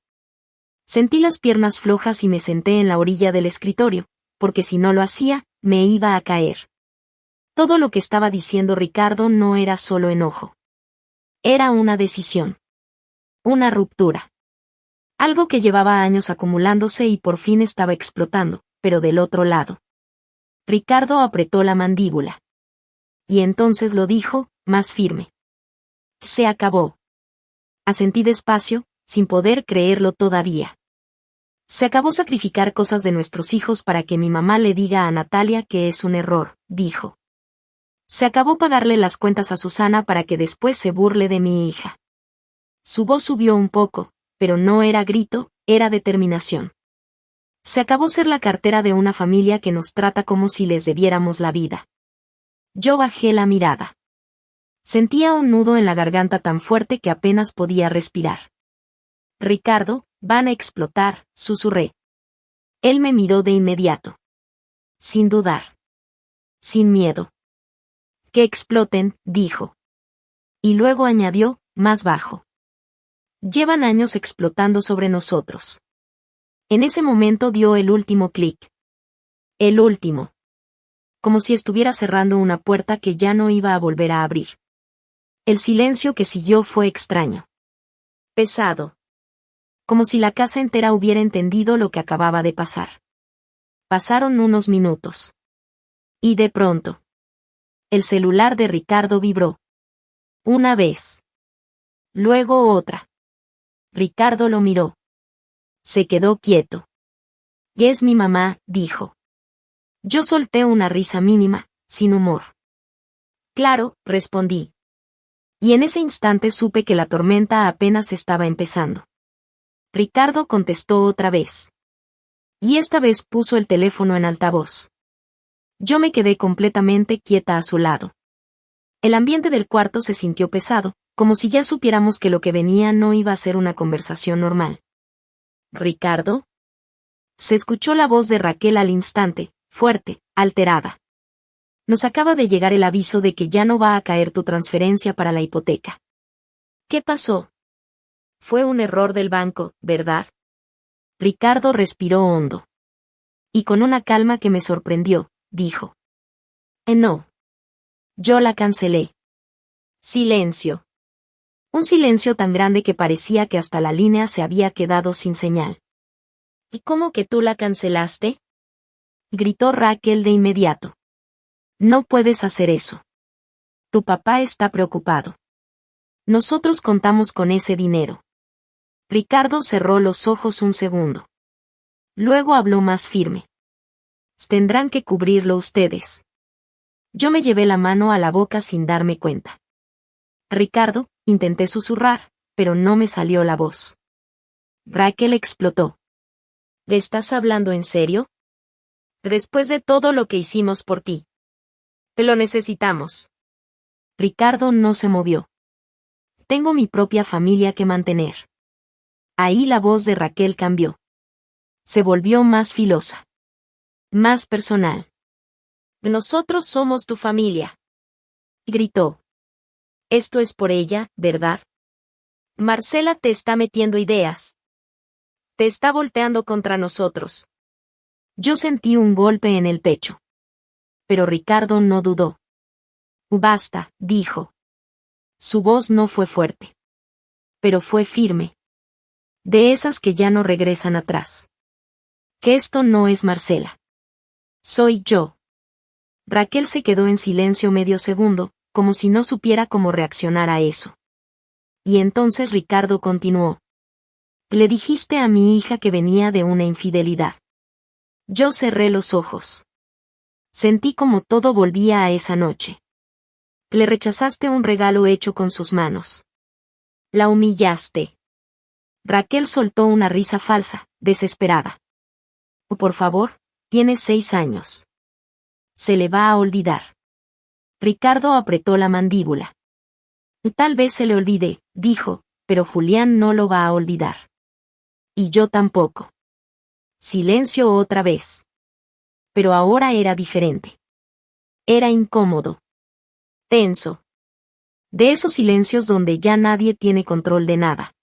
Sentí las piernas flojas y me senté en la orilla del escritorio, porque si no lo hacía, me iba a caer. Todo lo que estaba diciendo Ricardo no era solo enojo. Era una decisión. Una ruptura. Algo que llevaba años acumulándose y por fin estaba explotando, pero del otro lado. Ricardo apretó la mandíbula. Y entonces lo dijo, más firme. Se acabó. Asentí despacio, sin poder creerlo todavía. Se acabó sacrificar cosas de nuestros hijos para que mi mamá le diga a Natalia que es un error, dijo. Se acabó pagarle las cuentas a Susana para que después se burle de mi hija. Su voz subió un poco, pero no era grito, era determinación. Se acabó ser la cartera de una familia que nos trata como si les debiéramos la vida. Yo bajé la mirada. Sentía un nudo en la garganta tan fuerte que apenas podía respirar. Ricardo, van a explotar, susurré. Él me miró de inmediato. Sin dudar. Sin miedo. Que exploten, dijo. Y luego añadió, más bajo. Llevan años explotando sobre nosotros. En ese momento dio el último clic. El último. Como si estuviera cerrando una puerta que ya no iba a volver a abrir. El silencio que siguió fue extraño. Pesado. Como si la casa entera hubiera entendido lo que acababa de pasar. Pasaron unos minutos. Y de pronto. El celular de Ricardo vibró. Una vez. Luego otra. Ricardo lo miró. Se quedó quieto. Es mi mamá, dijo. Yo solté una risa mínima, sin humor. Claro, respondí. Y en ese instante supe que la tormenta apenas estaba empezando. Ricardo contestó otra vez. Y esta vez puso el teléfono en altavoz. Yo me quedé completamente quieta a su lado. El ambiente del cuarto se sintió pesado, como si ya supiéramos que lo que venía no iba a ser una conversación normal. ¿Ricardo? Se escuchó la voz de Raquel al instante, fuerte, alterada. Nos acaba de llegar el aviso de que ya no va a caer tu transferencia para la hipoteca. ¿Qué pasó? Fue un error del banco, ¿verdad? Ricardo respiró hondo. Y con una calma que me sorprendió, dijo. No. Yo la cancelé. Silencio. Un silencio tan grande que parecía que hasta la línea se había quedado sin señal. ¿Y cómo que tú la cancelaste? Gritó Raquel de inmediato. No puedes hacer eso. Tu papá está preocupado. Nosotros contamos con ese dinero. Ricardo cerró los ojos un segundo. Luego habló más firme. Tendrán que cubrirlo ustedes. Yo me llevé la mano a la boca sin darme cuenta. Ricardo, intenté susurrar, pero no me salió la voz. Raquel explotó. ¿Le estás hablando en serio? Después de todo lo que hicimos por ti. Te lo necesitamos. Ricardo no se movió. Tengo mi propia familia que mantener. Ahí la voz de Raquel cambió. Se volvió más filosa. Más personal. Nosotros somos tu familia. Gritó. Esto es por ella, ¿verdad? Marcela te está metiendo ideas. Te está volteando contra nosotros. Yo sentí un golpe en el pecho. Pero Ricardo no dudó. Basta, dijo. Su voz no fue fuerte. Pero fue firme. De esas que ya no regresan atrás. Que esto no es Marcela. Soy yo. Raquel se quedó en silencio medio segundo, como si no supiera cómo reaccionar a eso. Y entonces Ricardo continuó. Le dijiste a mi hija que venía de una infidelidad. Yo cerré los ojos. Sentí como todo volvía a esa noche. Le rechazaste un regalo hecho con sus manos. La humillaste. Raquel soltó una risa falsa, desesperada. Oh, por favor, tienes 6 años. Se le va a olvidar. Ricardo apretó la mandíbula. Tal vez se le olvide, dijo, pero Julián no lo va a olvidar. Y yo tampoco. Silencio otra vez. Pero ahora era diferente. Era incómodo. Tenso. De esos silencios donde ya nadie tiene control de nada.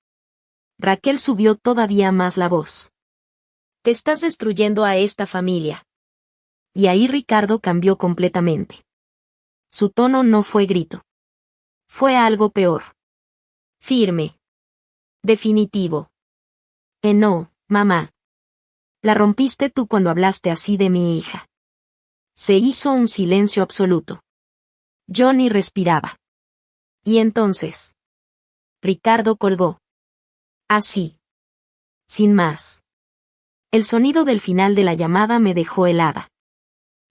Raquel subió todavía más la voz. Te estás destruyendo a esta familia. Y ahí Ricardo cambió completamente. Su tono no fue grito. Fue algo peor. Firme. Definitivo. No, mamá. La rompiste tú cuando hablaste así de mi hija. Se hizo un silencio absoluto. Yo ni respiraba. Y entonces. Ricardo colgó. Así. Sin más. El sonido del final de la llamada me dejó helada.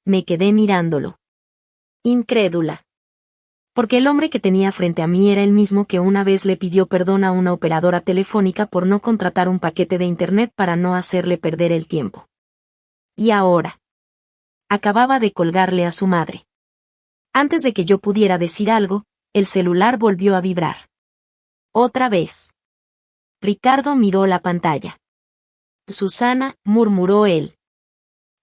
Me quedé mirándolo. Incrédula. Porque el hombre que tenía frente a mí era el mismo que una vez le pidió perdón a una operadora telefónica por no contratar un paquete de internet para no hacerle perder el tiempo. Y ahora. Acababa de colgarle a su madre. Antes de que yo pudiera decir algo, el celular volvió a vibrar. Otra vez. Ricardo miró la pantalla. Susana, murmuró él.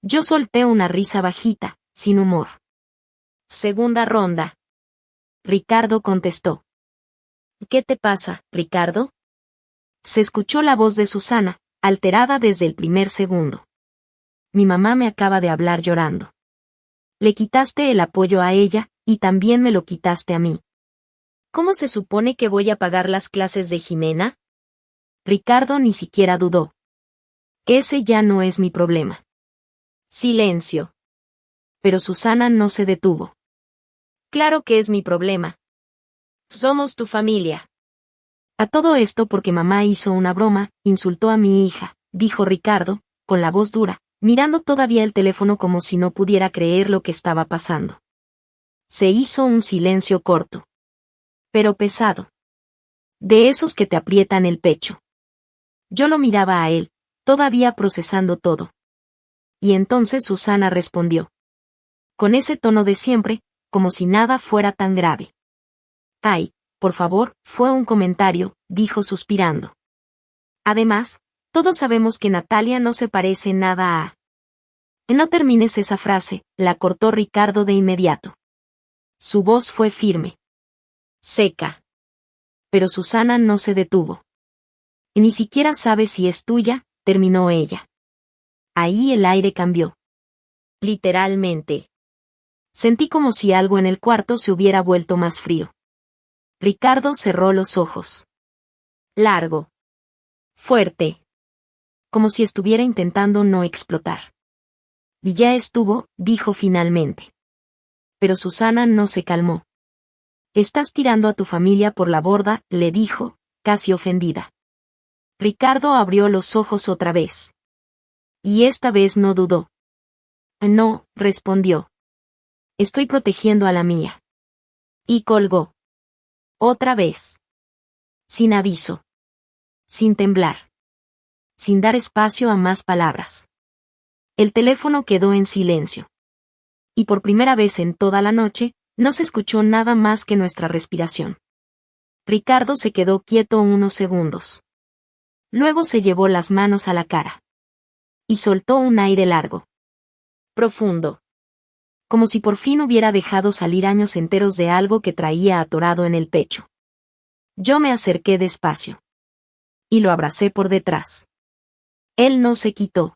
Yo solté una risa bajita, sin humor. Segunda ronda. Ricardo contestó. ¿Qué te pasa, Ricardo? Se escuchó la voz de Susana, alterada desde el primer segundo. Mi mamá me acaba de hablar llorando. Le quitaste el apoyo a ella, y también me lo quitaste a mí. ¿Cómo se supone que voy a pagar las clases de Jimena? Ricardo ni siquiera dudó. Ese ya no es mi problema. Silencio. Pero Susana no se detuvo. Claro que es mi problema. Somos tu familia. A todo esto porque mamá hizo una broma, insultó a mi hija, dijo Ricardo, con la voz dura, mirando todavía el teléfono como si no pudiera creer lo que estaba pasando. Se hizo un silencio corto. Pero pesado. De esos que te aprietan el pecho. Yo lo miraba a él, todavía procesando todo. Y entonces Susana respondió. Con ese tono de siempre, como si nada fuera tan grave. Ay, por favor, fue un comentario, dijo suspirando. Además, todos sabemos que Natalia no se parece nada a... No termines esa frase, la cortó Ricardo de inmediato. Su voz fue firme. Seca. Pero Susana no se detuvo. Ni siquiera sabe si es tuya, terminó ella. Ahí el aire cambió. Literalmente. Sentí como si algo en el cuarto se hubiera vuelto más frío. Ricardo cerró los ojos. Largo. Fuerte. Como si estuviera intentando no explotar. Y ya estuvo, dijo finalmente. Pero Susana no se calmó. Estás tirando a tu familia por la borda, le dijo, casi ofendida. Ricardo abrió los ojos otra vez. Y esta vez no dudó. No, respondió. Estoy protegiendo a la mía. Y colgó. Otra vez. Sin aviso. Sin temblar. Sin dar espacio a más palabras. El teléfono quedó en silencio. Y por primera vez en toda la noche, no se escuchó nada más que nuestra respiración. Ricardo se quedó quieto unos segundos. Luego se llevó las manos a la cara. Y soltó un aire largo. Profundo. Como si por fin hubiera dejado salir años enteros de algo que traía atorado en el pecho. Yo me acerqué despacio. Y lo abracé por detrás. Él no se quitó.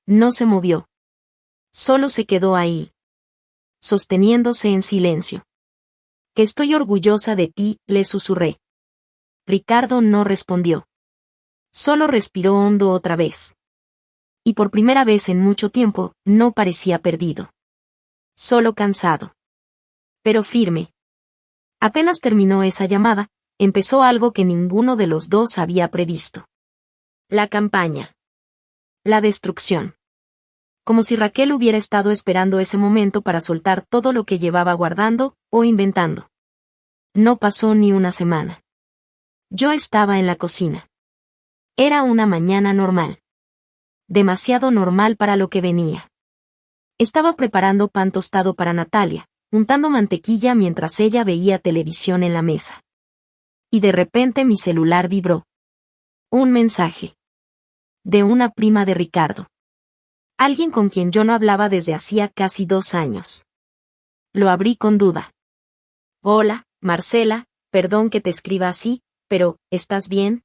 No se movió. Solo se quedó ahí. Sosteniéndose en silencio. Que estoy orgullosa de ti, le susurré. Ricardo no respondió. Solo respiró hondo otra vez. Y por primera vez en mucho tiempo, no parecía perdido. Solo cansado. Pero firme. Apenas terminó esa llamada, empezó algo que ninguno de los dos había previsto. La campaña. La destrucción. Como si Raquel hubiera estado esperando ese momento para soltar todo lo que llevaba guardando o inventando. No pasó ni una semana. Yo estaba en la cocina. Era una mañana normal. Demasiado normal para lo que venía. Estaba preparando pan tostado para Natalia, untando mantequilla mientras ella veía televisión en la mesa. Y de repente mi celular vibró. Un mensaje. De una prima de Ricardo. Alguien con quien yo no hablaba desde hacía casi 2 años. Lo abrí con duda. Hola, Marcela, perdón que te escriba así, pero, ¿estás bien?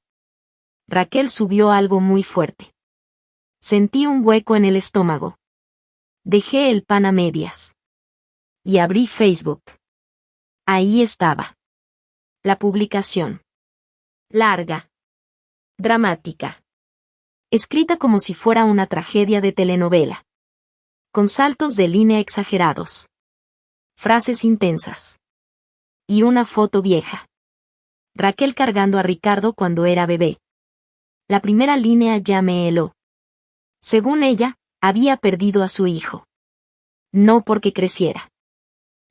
Raquel subió algo muy fuerte. Sentí un hueco en el estómago. Dejé el pan a medias. Y abrí Facebook. Ahí estaba. La publicación. Larga. Dramática. Escrita como si fuera una tragedia de telenovela. Con saltos de línea exagerados. Frases intensas. Y una foto vieja. Raquel cargando a Ricardo cuando era bebé. La primera línea ya me heló. Según ella, había perdido a su hijo. No porque creciera.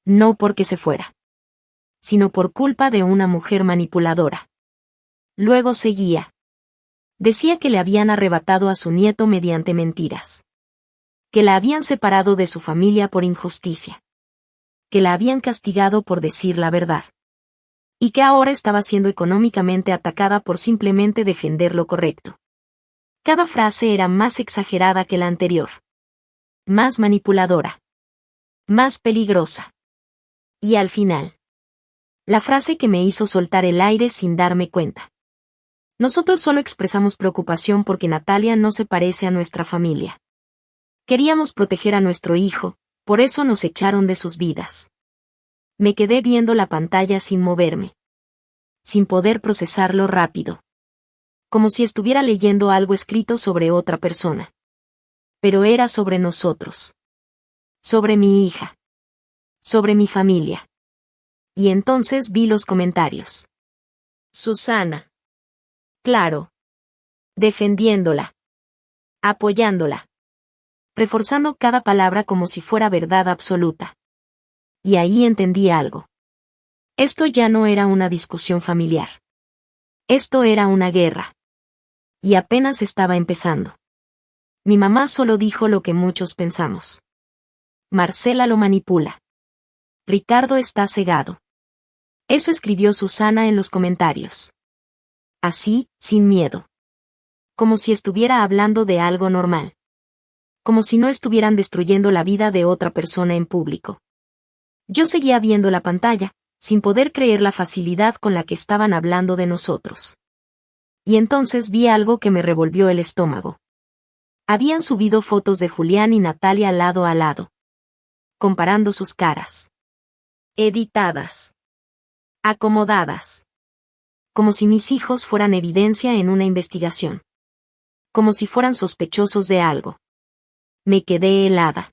No porque se fuera. Sino por culpa de una mujer manipuladora. Luego seguía. Decía que le habían arrebatado a su nieto mediante mentiras. Que la habían separado de su familia por injusticia. Que la habían castigado por decir la verdad. Y que ahora estaba siendo económicamente atacada por simplemente defender lo correcto. Cada frase era más exagerada que la anterior. Más manipuladora. Más peligrosa. Y al final. La frase que me hizo soltar el aire sin darme cuenta. Nosotros solo expresamos preocupación porque Natalia no se parece a nuestra familia. Queríamos proteger a nuestro hijo, por eso nos echaron de sus vidas. Me quedé viendo la pantalla sin moverme. Sin poder procesarlo rápido. Como si estuviera leyendo algo escrito sobre otra persona. Pero era sobre nosotros. Sobre mi hija. Sobre mi familia. Y entonces vi los comentarios. Susana. Claro. Defendiéndola. Apoyándola. Reforzando cada palabra como si fuera verdad absoluta. Y ahí entendí algo. Esto ya no era una discusión familiar. Esto era una guerra. Y apenas estaba empezando. Mi mamá solo dijo lo que muchos pensamos. Marcela lo manipula. Ricardo está cegado. Eso escribió Susana en los comentarios. Así, sin miedo. Como si estuviera hablando de algo normal. Como si no estuvieran destruyendo la vida de otra persona en público. Yo seguía viendo la pantalla, sin poder creer la facilidad con la que estaban hablando de nosotros. Y entonces vi algo que me revolvió el estómago. Habían subido fotos de Julián y Natalia lado a lado. Comparando sus caras. Editadas. Acomodadas. Como si mis hijos fueran evidencia en una investigación. Como si fueran sospechosos de algo. Me quedé helada.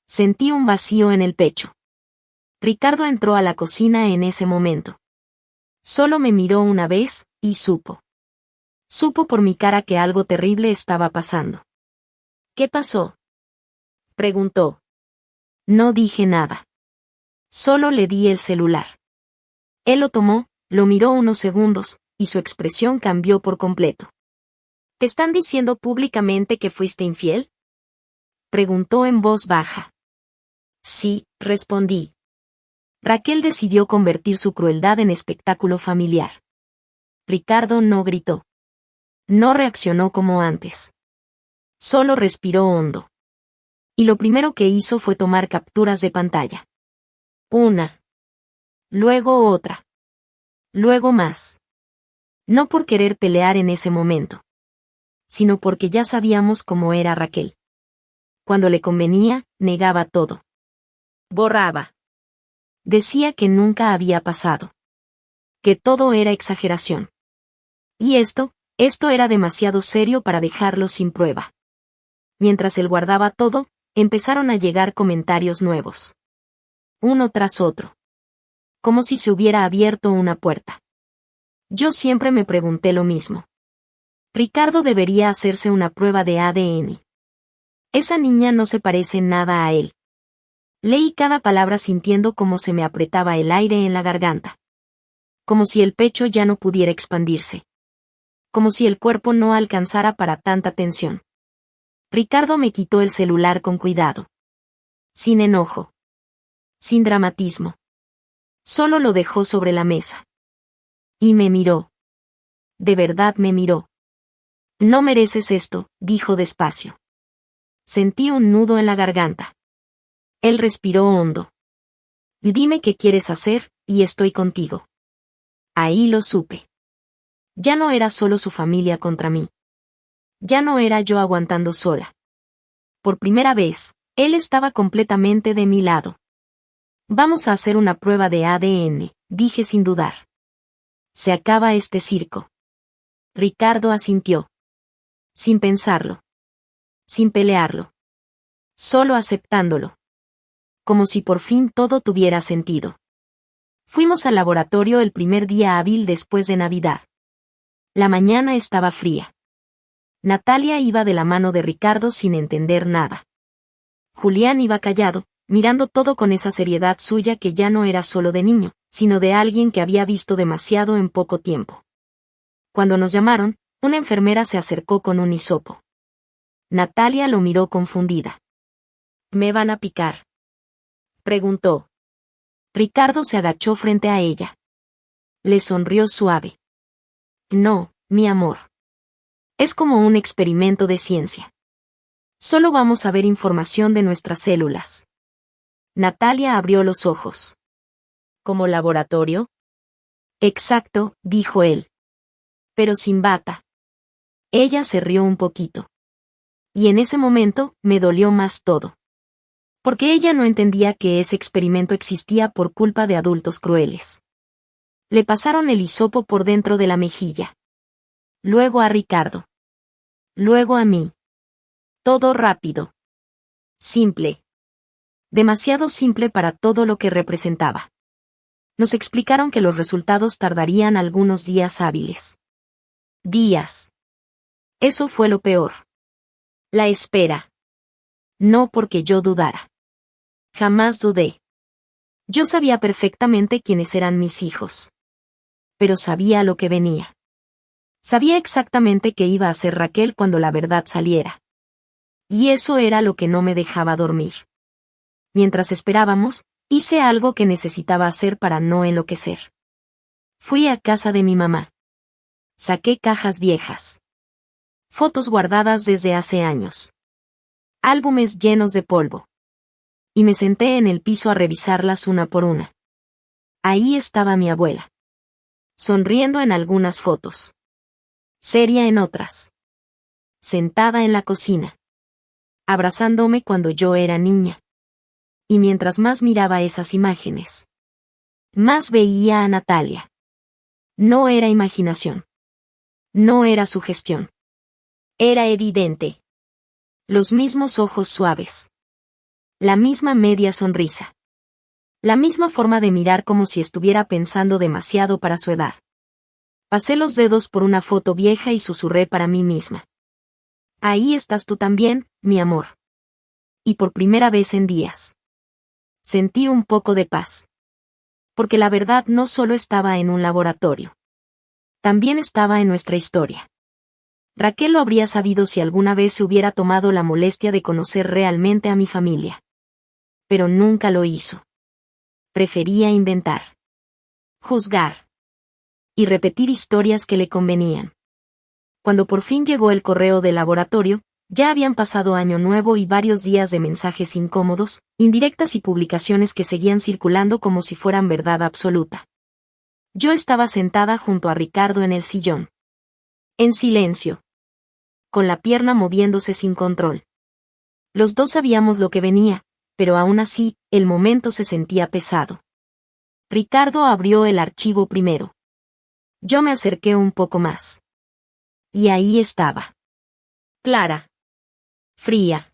Sentí un vacío en el pecho. Ricardo entró a la cocina en ese momento. Solo me miró una vez, y supo. Supo por mi cara que algo terrible estaba pasando. ¿Qué pasó? Preguntó. No dije nada. Solo le di el celular. Él lo tomó, lo miró unos segundos, y su expresión cambió por completo. ¿Te están diciendo públicamente que fuiste infiel? Preguntó en voz baja. Sí, respondí. Raquel decidió convertir su crueldad en espectáculo familiar. Ricardo no gritó. No reaccionó como antes. Solo respiró hondo. Y lo primero que hizo fue tomar capturas de pantalla. Una. Luego otra. Luego más. No por querer pelear en ese momento. Sino porque ya sabíamos cómo era Raquel. Cuando le convenía, negaba todo. Borraba. Decía que nunca había pasado. Que todo era exageración. Y esto era demasiado serio para dejarlo sin prueba. Mientras él guardaba todo, empezaron a llegar comentarios nuevos. Uno tras otro. Como si se hubiera abierto una puerta. Yo siempre me pregunté lo mismo. Ricardo debería hacerse una prueba de ADN. Esa niña no se parece nada a él. Leí cada palabra sintiendo cómo se me apretaba el aire en la garganta. Como si el pecho ya no pudiera expandirse. Como si el cuerpo no alcanzara para tanta tensión. Ricardo me quitó el celular con cuidado. Sin enojo. Sin dramatismo. Solo lo dejó sobre la mesa. Y me miró. De verdad me miró. No mereces esto, dijo despacio. Sentí un nudo en la garganta. Él respiró hondo. Dime qué quieres hacer, y estoy contigo. Ahí lo supe. Ya no era solo su familia contra mí. Ya no era yo aguantando sola. Por primera vez, él estaba completamente de mi lado. Vamos a hacer una prueba de ADN, dije sin dudar. Se acaba este circo. Ricardo asintió. Sin pensarlo. Sin pelearlo. Solo aceptándolo. Como si por fin todo tuviera sentido. Fuimos al laboratorio el primer día hábil después de Navidad. La mañana estaba fría. Natalia iba de la mano de Ricardo sin entender nada. Julián iba callado, mirando todo con esa seriedad suya que ya no era solo de niño, sino de alguien que había visto demasiado en poco tiempo. Cuando nos llamaron, una enfermera se acercó con un hisopo. Natalia lo miró confundida. ¿Me van a picar?, preguntó. Ricardo se agachó frente a ella. Le sonrió suave. No, mi amor. Es como un experimento de ciencia. Solo vamos a ver información de nuestras células. Natalia abrió los ojos. ¿Como laboratorio? Exacto, dijo él. Pero sin bata. Ella se rió un poquito. Y en ese momento, me dolió más todo. Porque ella no entendía que ese experimento existía por culpa de adultos crueles. Le pasaron el hisopo por dentro de la mejilla. Luego a Ricardo. Luego a mí. Todo rápido. Simple. Demasiado simple para todo lo que representaba. Nos explicaron que los resultados tardarían algunos días hábiles. Días. Eso fue lo peor. La espera. No porque yo dudara. Jamás dudé. Yo sabía perfectamente quiénes eran mis hijos. Pero sabía lo que venía. Sabía exactamente qué iba a hacer Raquel cuando la verdad saliera. Y eso era lo que no me dejaba dormir. Mientras esperábamos, hice algo que necesitaba hacer para no enloquecer. Fui a casa de mi mamá. Saqué cajas viejas. Fotos guardadas desde hace años. Álbumes llenos de polvo. Y me senté en el piso a revisarlas una por una. Ahí estaba mi abuela. Sonriendo en algunas fotos. Seria en otras. Sentada en la cocina. Abrazándome cuando yo era niña. Y mientras más miraba esas imágenes, más veía a Natalia. No era imaginación. No era sugestión. Era evidente. Los mismos ojos suaves. La misma media sonrisa. La misma forma de mirar como si estuviera pensando demasiado para su edad. Pasé los dedos por una foto vieja y susurré para mí misma. Ahí estás tú también, mi amor. Y por primera vez en días. Sentí un poco de paz. Porque la verdad no solo estaba en un laboratorio. También estaba en nuestra historia. Raquel lo habría sabido si alguna vez se hubiera tomado la molestia de conocer realmente a mi familia. Pero nunca lo hizo. Prefería inventar. Juzgar. Y repetir historias que le convenían. Cuando por fin llegó el correo del laboratorio, ya habían pasado Año Nuevo y varios días de mensajes incómodos, indirectas y publicaciones que seguían circulando como si fueran verdad absoluta. Yo estaba sentada junto a Ricardo en el sillón. En silencio. Con la pierna moviéndose sin control. Los dos sabíamos lo que venía, pero aún así, el momento se sentía pesado. Ricardo abrió el archivo primero. Yo me acerqué un poco más. Y ahí estaba. Clara. Fría.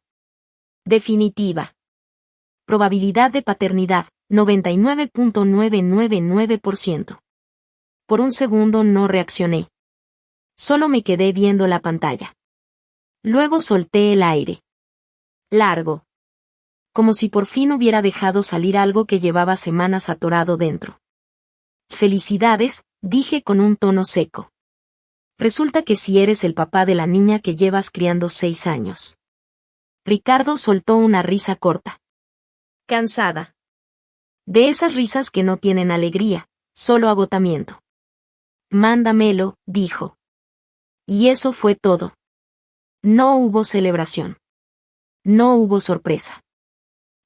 Definitiva. Probabilidad de paternidad, 99.999%. Por un segundo no reaccioné. Solo me quedé viendo la pantalla. Luego solté el aire. largo. Como si por fin hubiera dejado salir algo que llevaba semanas atorado dentro. Felicidades, dije con un tono seco. Resulta que sí eres el papá de la niña que llevas criando 6 años. Ricardo soltó una risa corta. Cansada. De esas risas que no tienen alegría, solo agotamiento. Mándamelo, dijo. Y eso fue todo. No hubo celebración. No hubo sorpresa.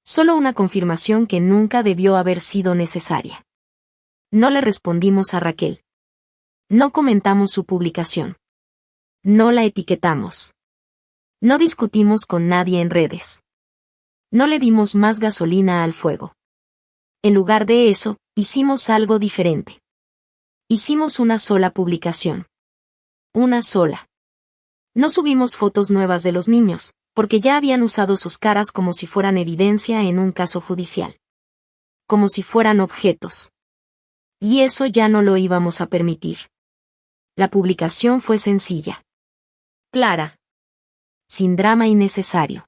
Solo una confirmación que nunca debió haber sido necesaria. No le respondimos a Raquel. No comentamos su publicación. No la etiquetamos. No discutimos con nadie en redes. No le dimos más gasolina al fuego. En lugar de eso, hicimos algo diferente. Hicimos una sola publicación. Una sola. No subimos fotos nuevas de los niños, porque ya habían usado sus caras como si fueran evidencia en un caso judicial. Como si fueran objetos. Y eso ya no lo íbamos a permitir. La publicación fue sencilla. Clara. Sin drama innecesario.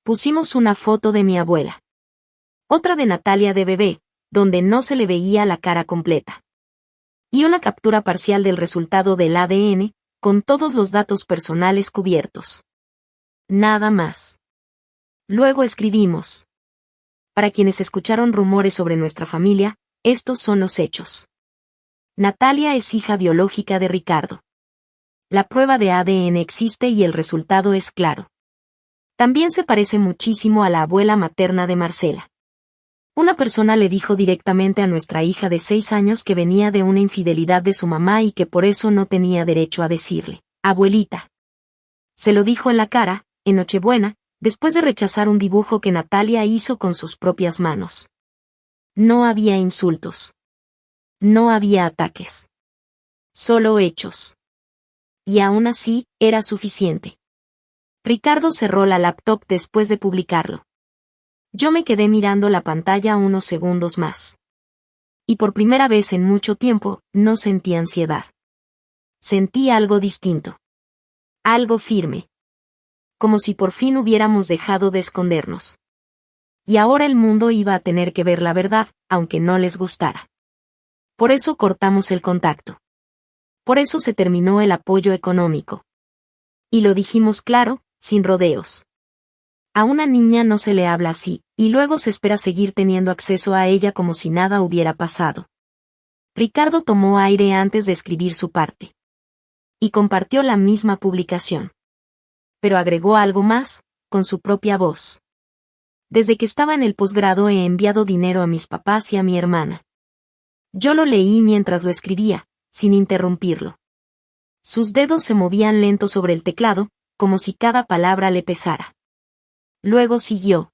Pusimos una foto de mi abuela. Otra de Natalia de bebé, donde no se le veía la cara completa. Y una captura parcial del resultado del ADN, con todos los datos personales cubiertos. Nada más. Luego escribimos. Para quienes escucharon rumores sobre nuestra familia, estos son los hechos. Natalia es hija biológica de Ricardo. La prueba de ADN existe y el resultado es claro. También se parece muchísimo a la abuela materna de Marcela. Una persona le dijo directamente a nuestra hija de 6 años que venía de una infidelidad de su mamá y que por eso no tenía derecho a decirle, abuelita. Se lo dijo en la cara, en Nochebuena, después de rechazar un dibujo que Natalia hizo con sus propias manos. No había insultos. No había ataques. Solo hechos. Y aún así, era suficiente. Ricardo cerró la laptop después de publicarlo. Yo me quedé mirando la pantalla unos segundos más. Y por primera vez en mucho tiempo, no sentí ansiedad. Sentí algo distinto. Algo firme. Como si por fin hubiéramos dejado de escondernos. Y ahora el mundo iba a tener que ver la verdad, aunque no les gustara. Por eso cortamos el contacto. Por eso se terminó el apoyo económico. Y lo dijimos claro, sin rodeos. A una niña no se le habla así, y luego se espera seguir teniendo acceso a ella como si nada hubiera pasado. Ricardo tomó aire antes de escribir su parte. Y compartió la misma publicación. Pero agregó algo más, con su propia voz. Desde que estaba en el posgrado he enviado dinero a mis papás y a mi hermana. Yo lo leí mientras lo escribía, sin interrumpirlo. Sus dedos se movían lentos sobre el teclado, como si cada palabra le pesara. Luego siguió.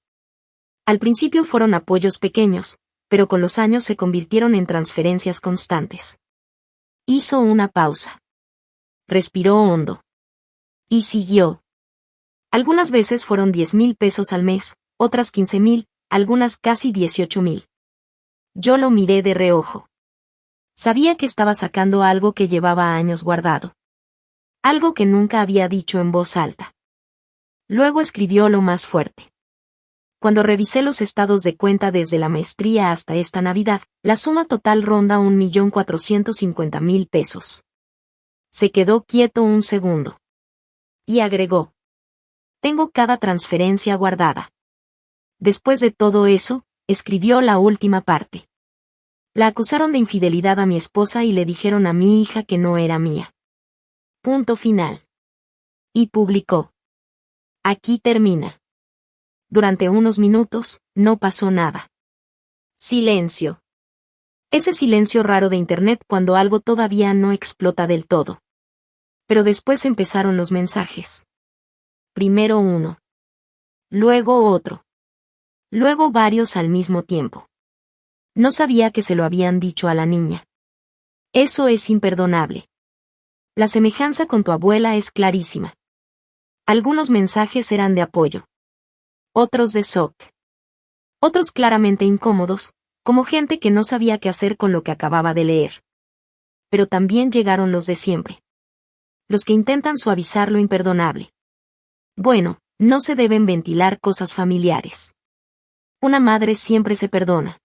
Al principio fueron apoyos pequeños, pero con los años se convirtieron en transferencias constantes. Hizo una pausa. Respiró hondo. Y siguió. Algunas veces fueron 10,000 pesos al mes, otras 15,000, algunas casi 18,000. Yo lo miré de reojo. Sabía que estaba sacando algo que llevaba años guardado. Algo que nunca había dicho en voz alta. Luego escribió lo más fuerte. Cuando revisé los estados de cuenta desde la maestría hasta esta Navidad, la suma total ronda 1,450,000 pesos. Se quedó quieto un segundo. Y agregó. Tengo cada transferencia guardada. Después de todo eso, escribió la última parte. La acusaron de infidelidad a mi esposa y le dijeron a mi hija que no era mía. Punto final. Y publicó. Aquí termina. Durante unos minutos, no pasó nada. Silencio. Ese silencio raro de Internet cuando algo todavía no explota del todo. Pero después empezaron los mensajes. Primero uno. Luego otro. Luego varios al mismo tiempo. No sabía que se lo habían dicho a la niña. Eso es imperdonable. La semejanza con tu abuela es clarísima. Algunos mensajes eran de apoyo. Otros de shock. Otros claramente incómodos, como gente que no sabía qué hacer con lo que acababa de leer. Pero también llegaron los de siempre. Los que intentan suavizar lo imperdonable. Bueno, No se deben ventilar cosas familiares. Una madre siempre se perdona.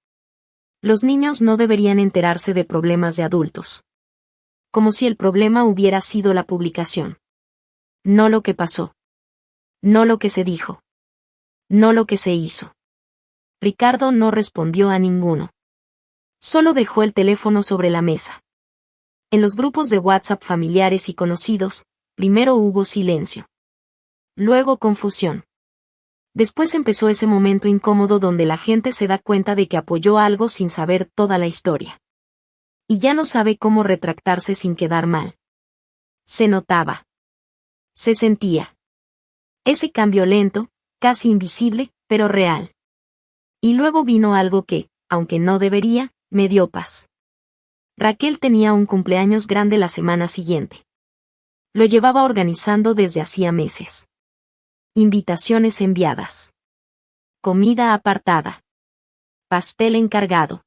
Los niños no deberían enterarse de problemas de adultos. Como si el problema hubiera sido la publicación. No lo que pasó. No lo que se dijo. No lo que se hizo. Ricardo no respondió a ninguno. Solo dejó el teléfono sobre la mesa. En los grupos de WhatsApp familiares y conocidos, primero hubo silencio. Luego confusión. Después empezó ese momento incómodo donde la gente se da cuenta de que apoyó algo sin saber toda la historia. Y ya no sabe cómo retractarse sin quedar mal. Se notaba. Se sentía. Ese cambio lento, casi invisible, pero real. Y luego vino algo que, aunque no debería, me dio paz. Raquel tenía un cumpleaños grande la semana siguiente. Lo llevaba organizando desde hacía meses. Invitaciones enviadas. Comida apartada. Pastel encargado.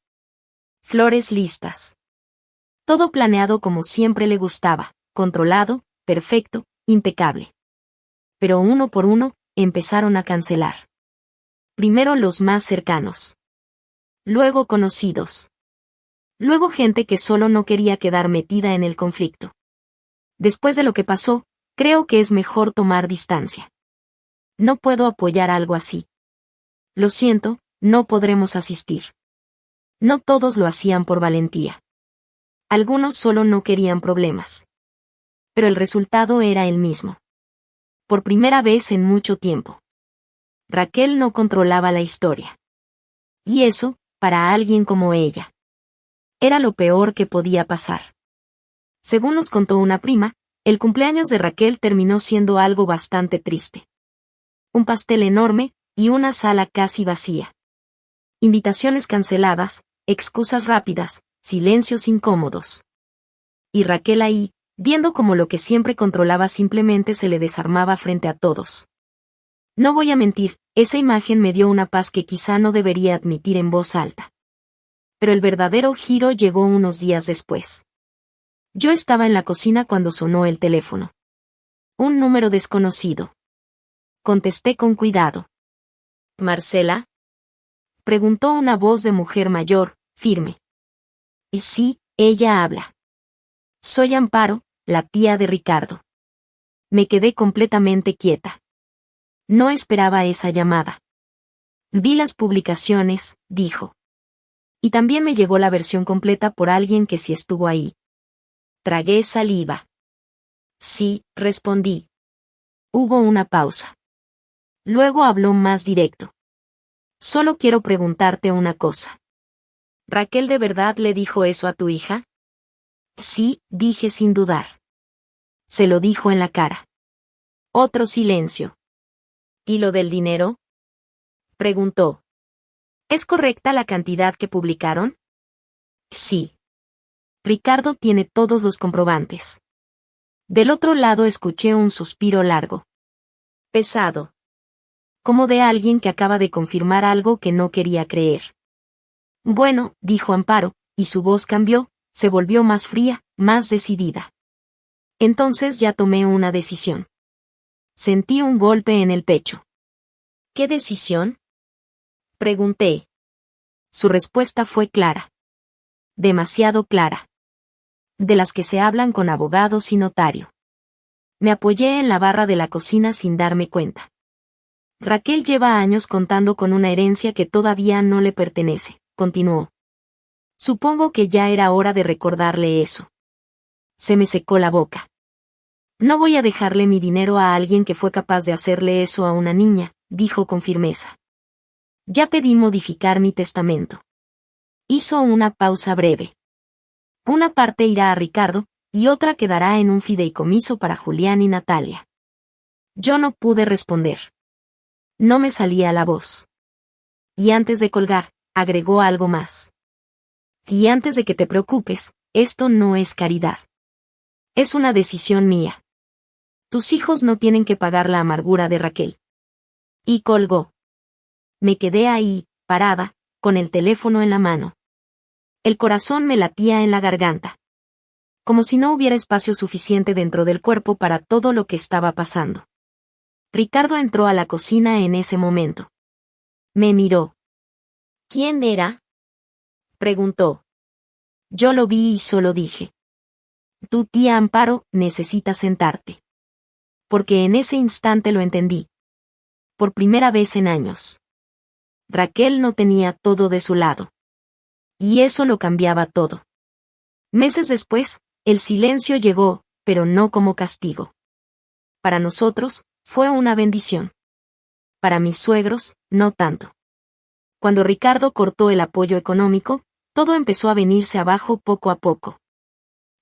Flores listas. Todo planeado como siempre le gustaba, controlado, perfecto, impecable. Pero uno por uno, empezaron a cancelar. Primero los más cercanos. Luego conocidos. Luego gente que solo no quería quedar metida en el conflicto. Después de lo que pasó, creo que es mejor tomar distancia. No puedo apoyar algo así. Lo siento, no podremos asistir. No todos lo hacían por valentía. Algunos solo no querían problemas. Pero el resultado era el mismo. Por primera vez en mucho tiempo. Raquel no controlaba la historia. Y eso, para alguien como ella, era lo peor que podía pasar. Según nos contó una prima, el cumpleaños de Raquel terminó siendo algo bastante triste. Un pastel enorme, y una sala casi vacía. Invitaciones canceladas, excusas rápidas, silencios incómodos. Y Raquel ahí, viendo como lo que siempre controlaba simplemente se le desarmaba frente a todos. No voy a mentir, esa imagen me dio una paz que quizá no debería admitir en voz alta. Pero el verdadero giro llegó unos días después. Yo estaba en la cocina cuando sonó el teléfono. Un número desconocido. Contesté con cuidado. ¿Marcela? Preguntó una voz de mujer mayor, firme. Y sí, ella habla. Soy Amparo, la tía de Ricardo. Me quedé completamente quieta. No esperaba esa llamada. Vi las publicaciones, dijo. Y también me llegó la versión completa por alguien que sí estuvo ahí. Tragué saliva. Sí, respondí. Hubo una pausa. Luego habló más directo. Solo quiero preguntarte una cosa. ¿Raquel de verdad le dijo eso a tu hija? Sí, dije sin dudar. Se lo dijo en la cara. Otro silencio. ¿Y lo del dinero? Preguntó. ¿Es correcta la cantidad que publicaron? Sí. Ricardo tiene todos los comprobantes. Del otro lado escuché un suspiro largo. Pesado. Como de alguien que acaba de confirmar algo que no quería creer. Bueno, dijo Amparo, y su voz cambió, se volvió más fría, más decidida. Entonces ya tomé una decisión. Sentí un golpe en el pecho. ¿Qué decisión? Pregunté. Su respuesta fue clara. Demasiado clara. De las que se hablan con abogados y notario. Me apoyé en la barra de la cocina sin darme cuenta. Raquel lleva años contando con una herencia que todavía no le pertenece, continuó. Supongo que ya era hora de recordarle eso. Se me secó la boca. No voy a dejarle mi dinero a alguien que fue capaz de hacerle eso a una niña, dijo con firmeza. Ya pedí modificar mi testamento. Hizo una pausa breve. Una parte irá a Ricardo, y otra quedará en un fideicomiso para Julián y Natalia. Yo no pude responder. No me salía la voz. Y antes de colgar, agregó algo más. Y antes de que te preocupes, esto no es caridad. Es una decisión mía. Tus hijos no tienen que pagar la amargura de Raquel. Y colgó. Me quedé ahí, parada, con el teléfono en la mano. El corazón me latía en la garganta. Como si no hubiera espacio suficiente dentro del cuerpo para todo lo que estaba pasando. Ricardo entró a la cocina en ese momento. Me miró. ¿Quién era? Preguntó. Yo lo vi y solo dije. Tu tía Amparo, necesitas sentarte. Porque en ese instante lo entendí. Por primera vez en años. Raquel no tenía todo de su lado. Y eso lo cambiaba todo. Meses después, el silencio llegó, pero no como castigo. Para nosotros, fue una bendición. Para mis suegros, no tanto. Cuando Ricardo cortó el apoyo económico, todo empezó a venirse abajo poco a poco.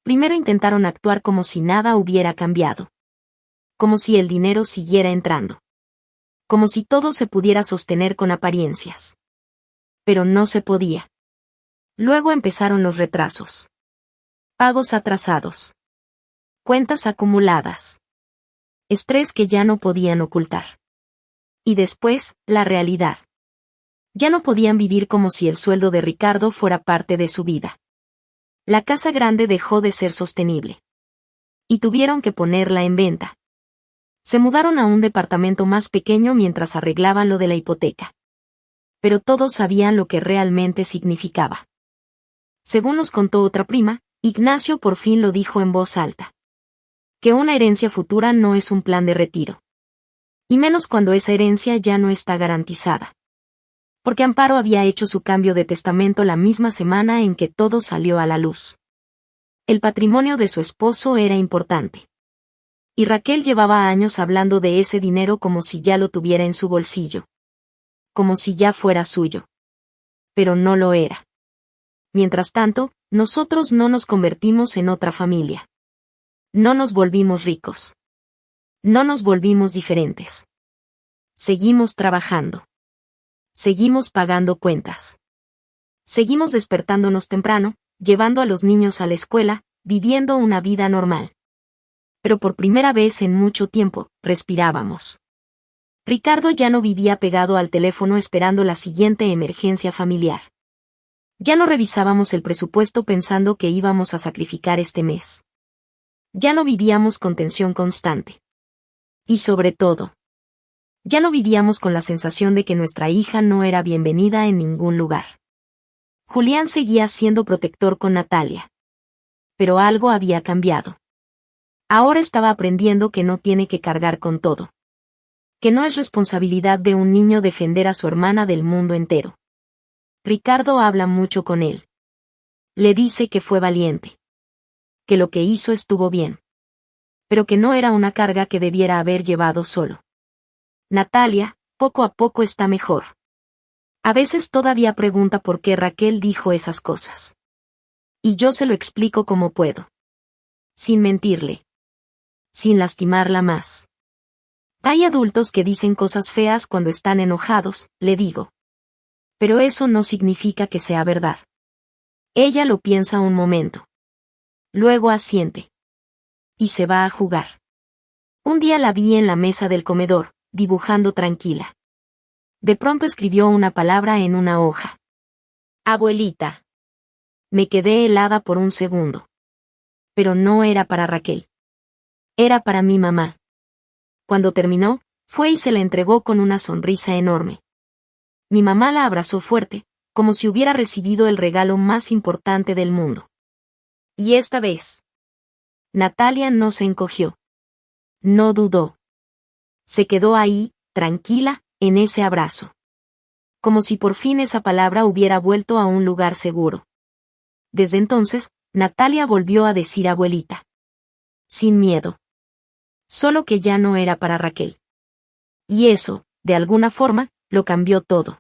Primero intentaron actuar como si nada hubiera cambiado. Como si el dinero siguiera entrando. Como si todo se pudiera sostener con apariencias. Pero no se podía. Luego empezaron los retrasos. Pagos atrasados. Cuentas acumuladas. Estrés que ya no podían ocultar. Y después, la realidad. Ya no podían vivir como si el sueldo de Ricardo fuera parte de su vida. La casa grande dejó de ser sostenible. Y tuvieron que ponerla en venta. Se mudaron a un departamento más pequeño mientras arreglaban lo de la hipoteca. Pero todos sabían lo que realmente significaba. Según nos contó otra prima, Ignacio por fin lo dijo en voz alta. Que una herencia futura no es un plan de retiro. Y menos cuando esa herencia ya no está garantizada. Porque Amparo había hecho su cambio de testamento la misma semana en que todo salió a la luz. El patrimonio de su esposo era importante. Y Raquel llevaba años hablando de ese dinero como si ya lo tuviera en su bolsillo. Como si ya fuera suyo. Pero no lo era. Mientras tanto, nosotros no nos convertimos en otra familia. No nos volvimos ricos. No nos volvimos diferentes. Seguimos trabajando. Seguimos pagando cuentas. Seguimos despertándonos temprano, llevando a los niños a la escuela, viviendo una vida normal. Pero por primera vez en mucho tiempo, respirábamos. Ricardo ya no vivía pegado al teléfono esperando la siguiente emergencia familiar. Ya no revisábamos el presupuesto pensando que íbamos a sacrificar este mes. Ya no vivíamos con tensión constante. Y sobre todo, ya no vivíamos con la sensación de que nuestra hija no era bienvenida en ningún lugar. Julián seguía siendo protector con Natalia. Pero algo había cambiado. Ahora estaba aprendiendo que no tiene que cargar con todo. Que no es responsabilidad de un niño defender a su hermana del mundo entero. Ricardo habla mucho con él. Le dice que fue valiente. Que lo que hizo estuvo bien. Pero que no era una carga que debiera haber llevado solo. Natalia, poco a poco está mejor. A veces todavía pregunta por qué Raquel dijo esas cosas. Y yo se lo explico como puedo. Sin mentirle. Sin lastimarla más. Hay adultos que dicen cosas feas cuando están enojados, le digo. Pero eso no significa que sea verdad. Ella lo piensa un momento. Luego asiente. Y se va a jugar. Un día la vi en la mesa del comedor, dibujando tranquila. De pronto escribió una palabra en una hoja. Abuelita. Me quedé helada por un segundo. Pero no era para Raquel. Era para mi mamá. Cuando terminó, fue y se la entregó con una sonrisa enorme. Mi mamá la abrazó fuerte, como si hubiera recibido el regalo más importante del mundo. Y esta vez, Natalia no se encogió. No dudó. Se quedó ahí, tranquila, en ese abrazo. Como si por fin esa palabra hubiera vuelto a un lugar seguro. Desde entonces, Natalia volvió a decir abuelita. Sin miedo. Solo que ya no era para Raquel. Y eso, de alguna forma, lo cambió todo.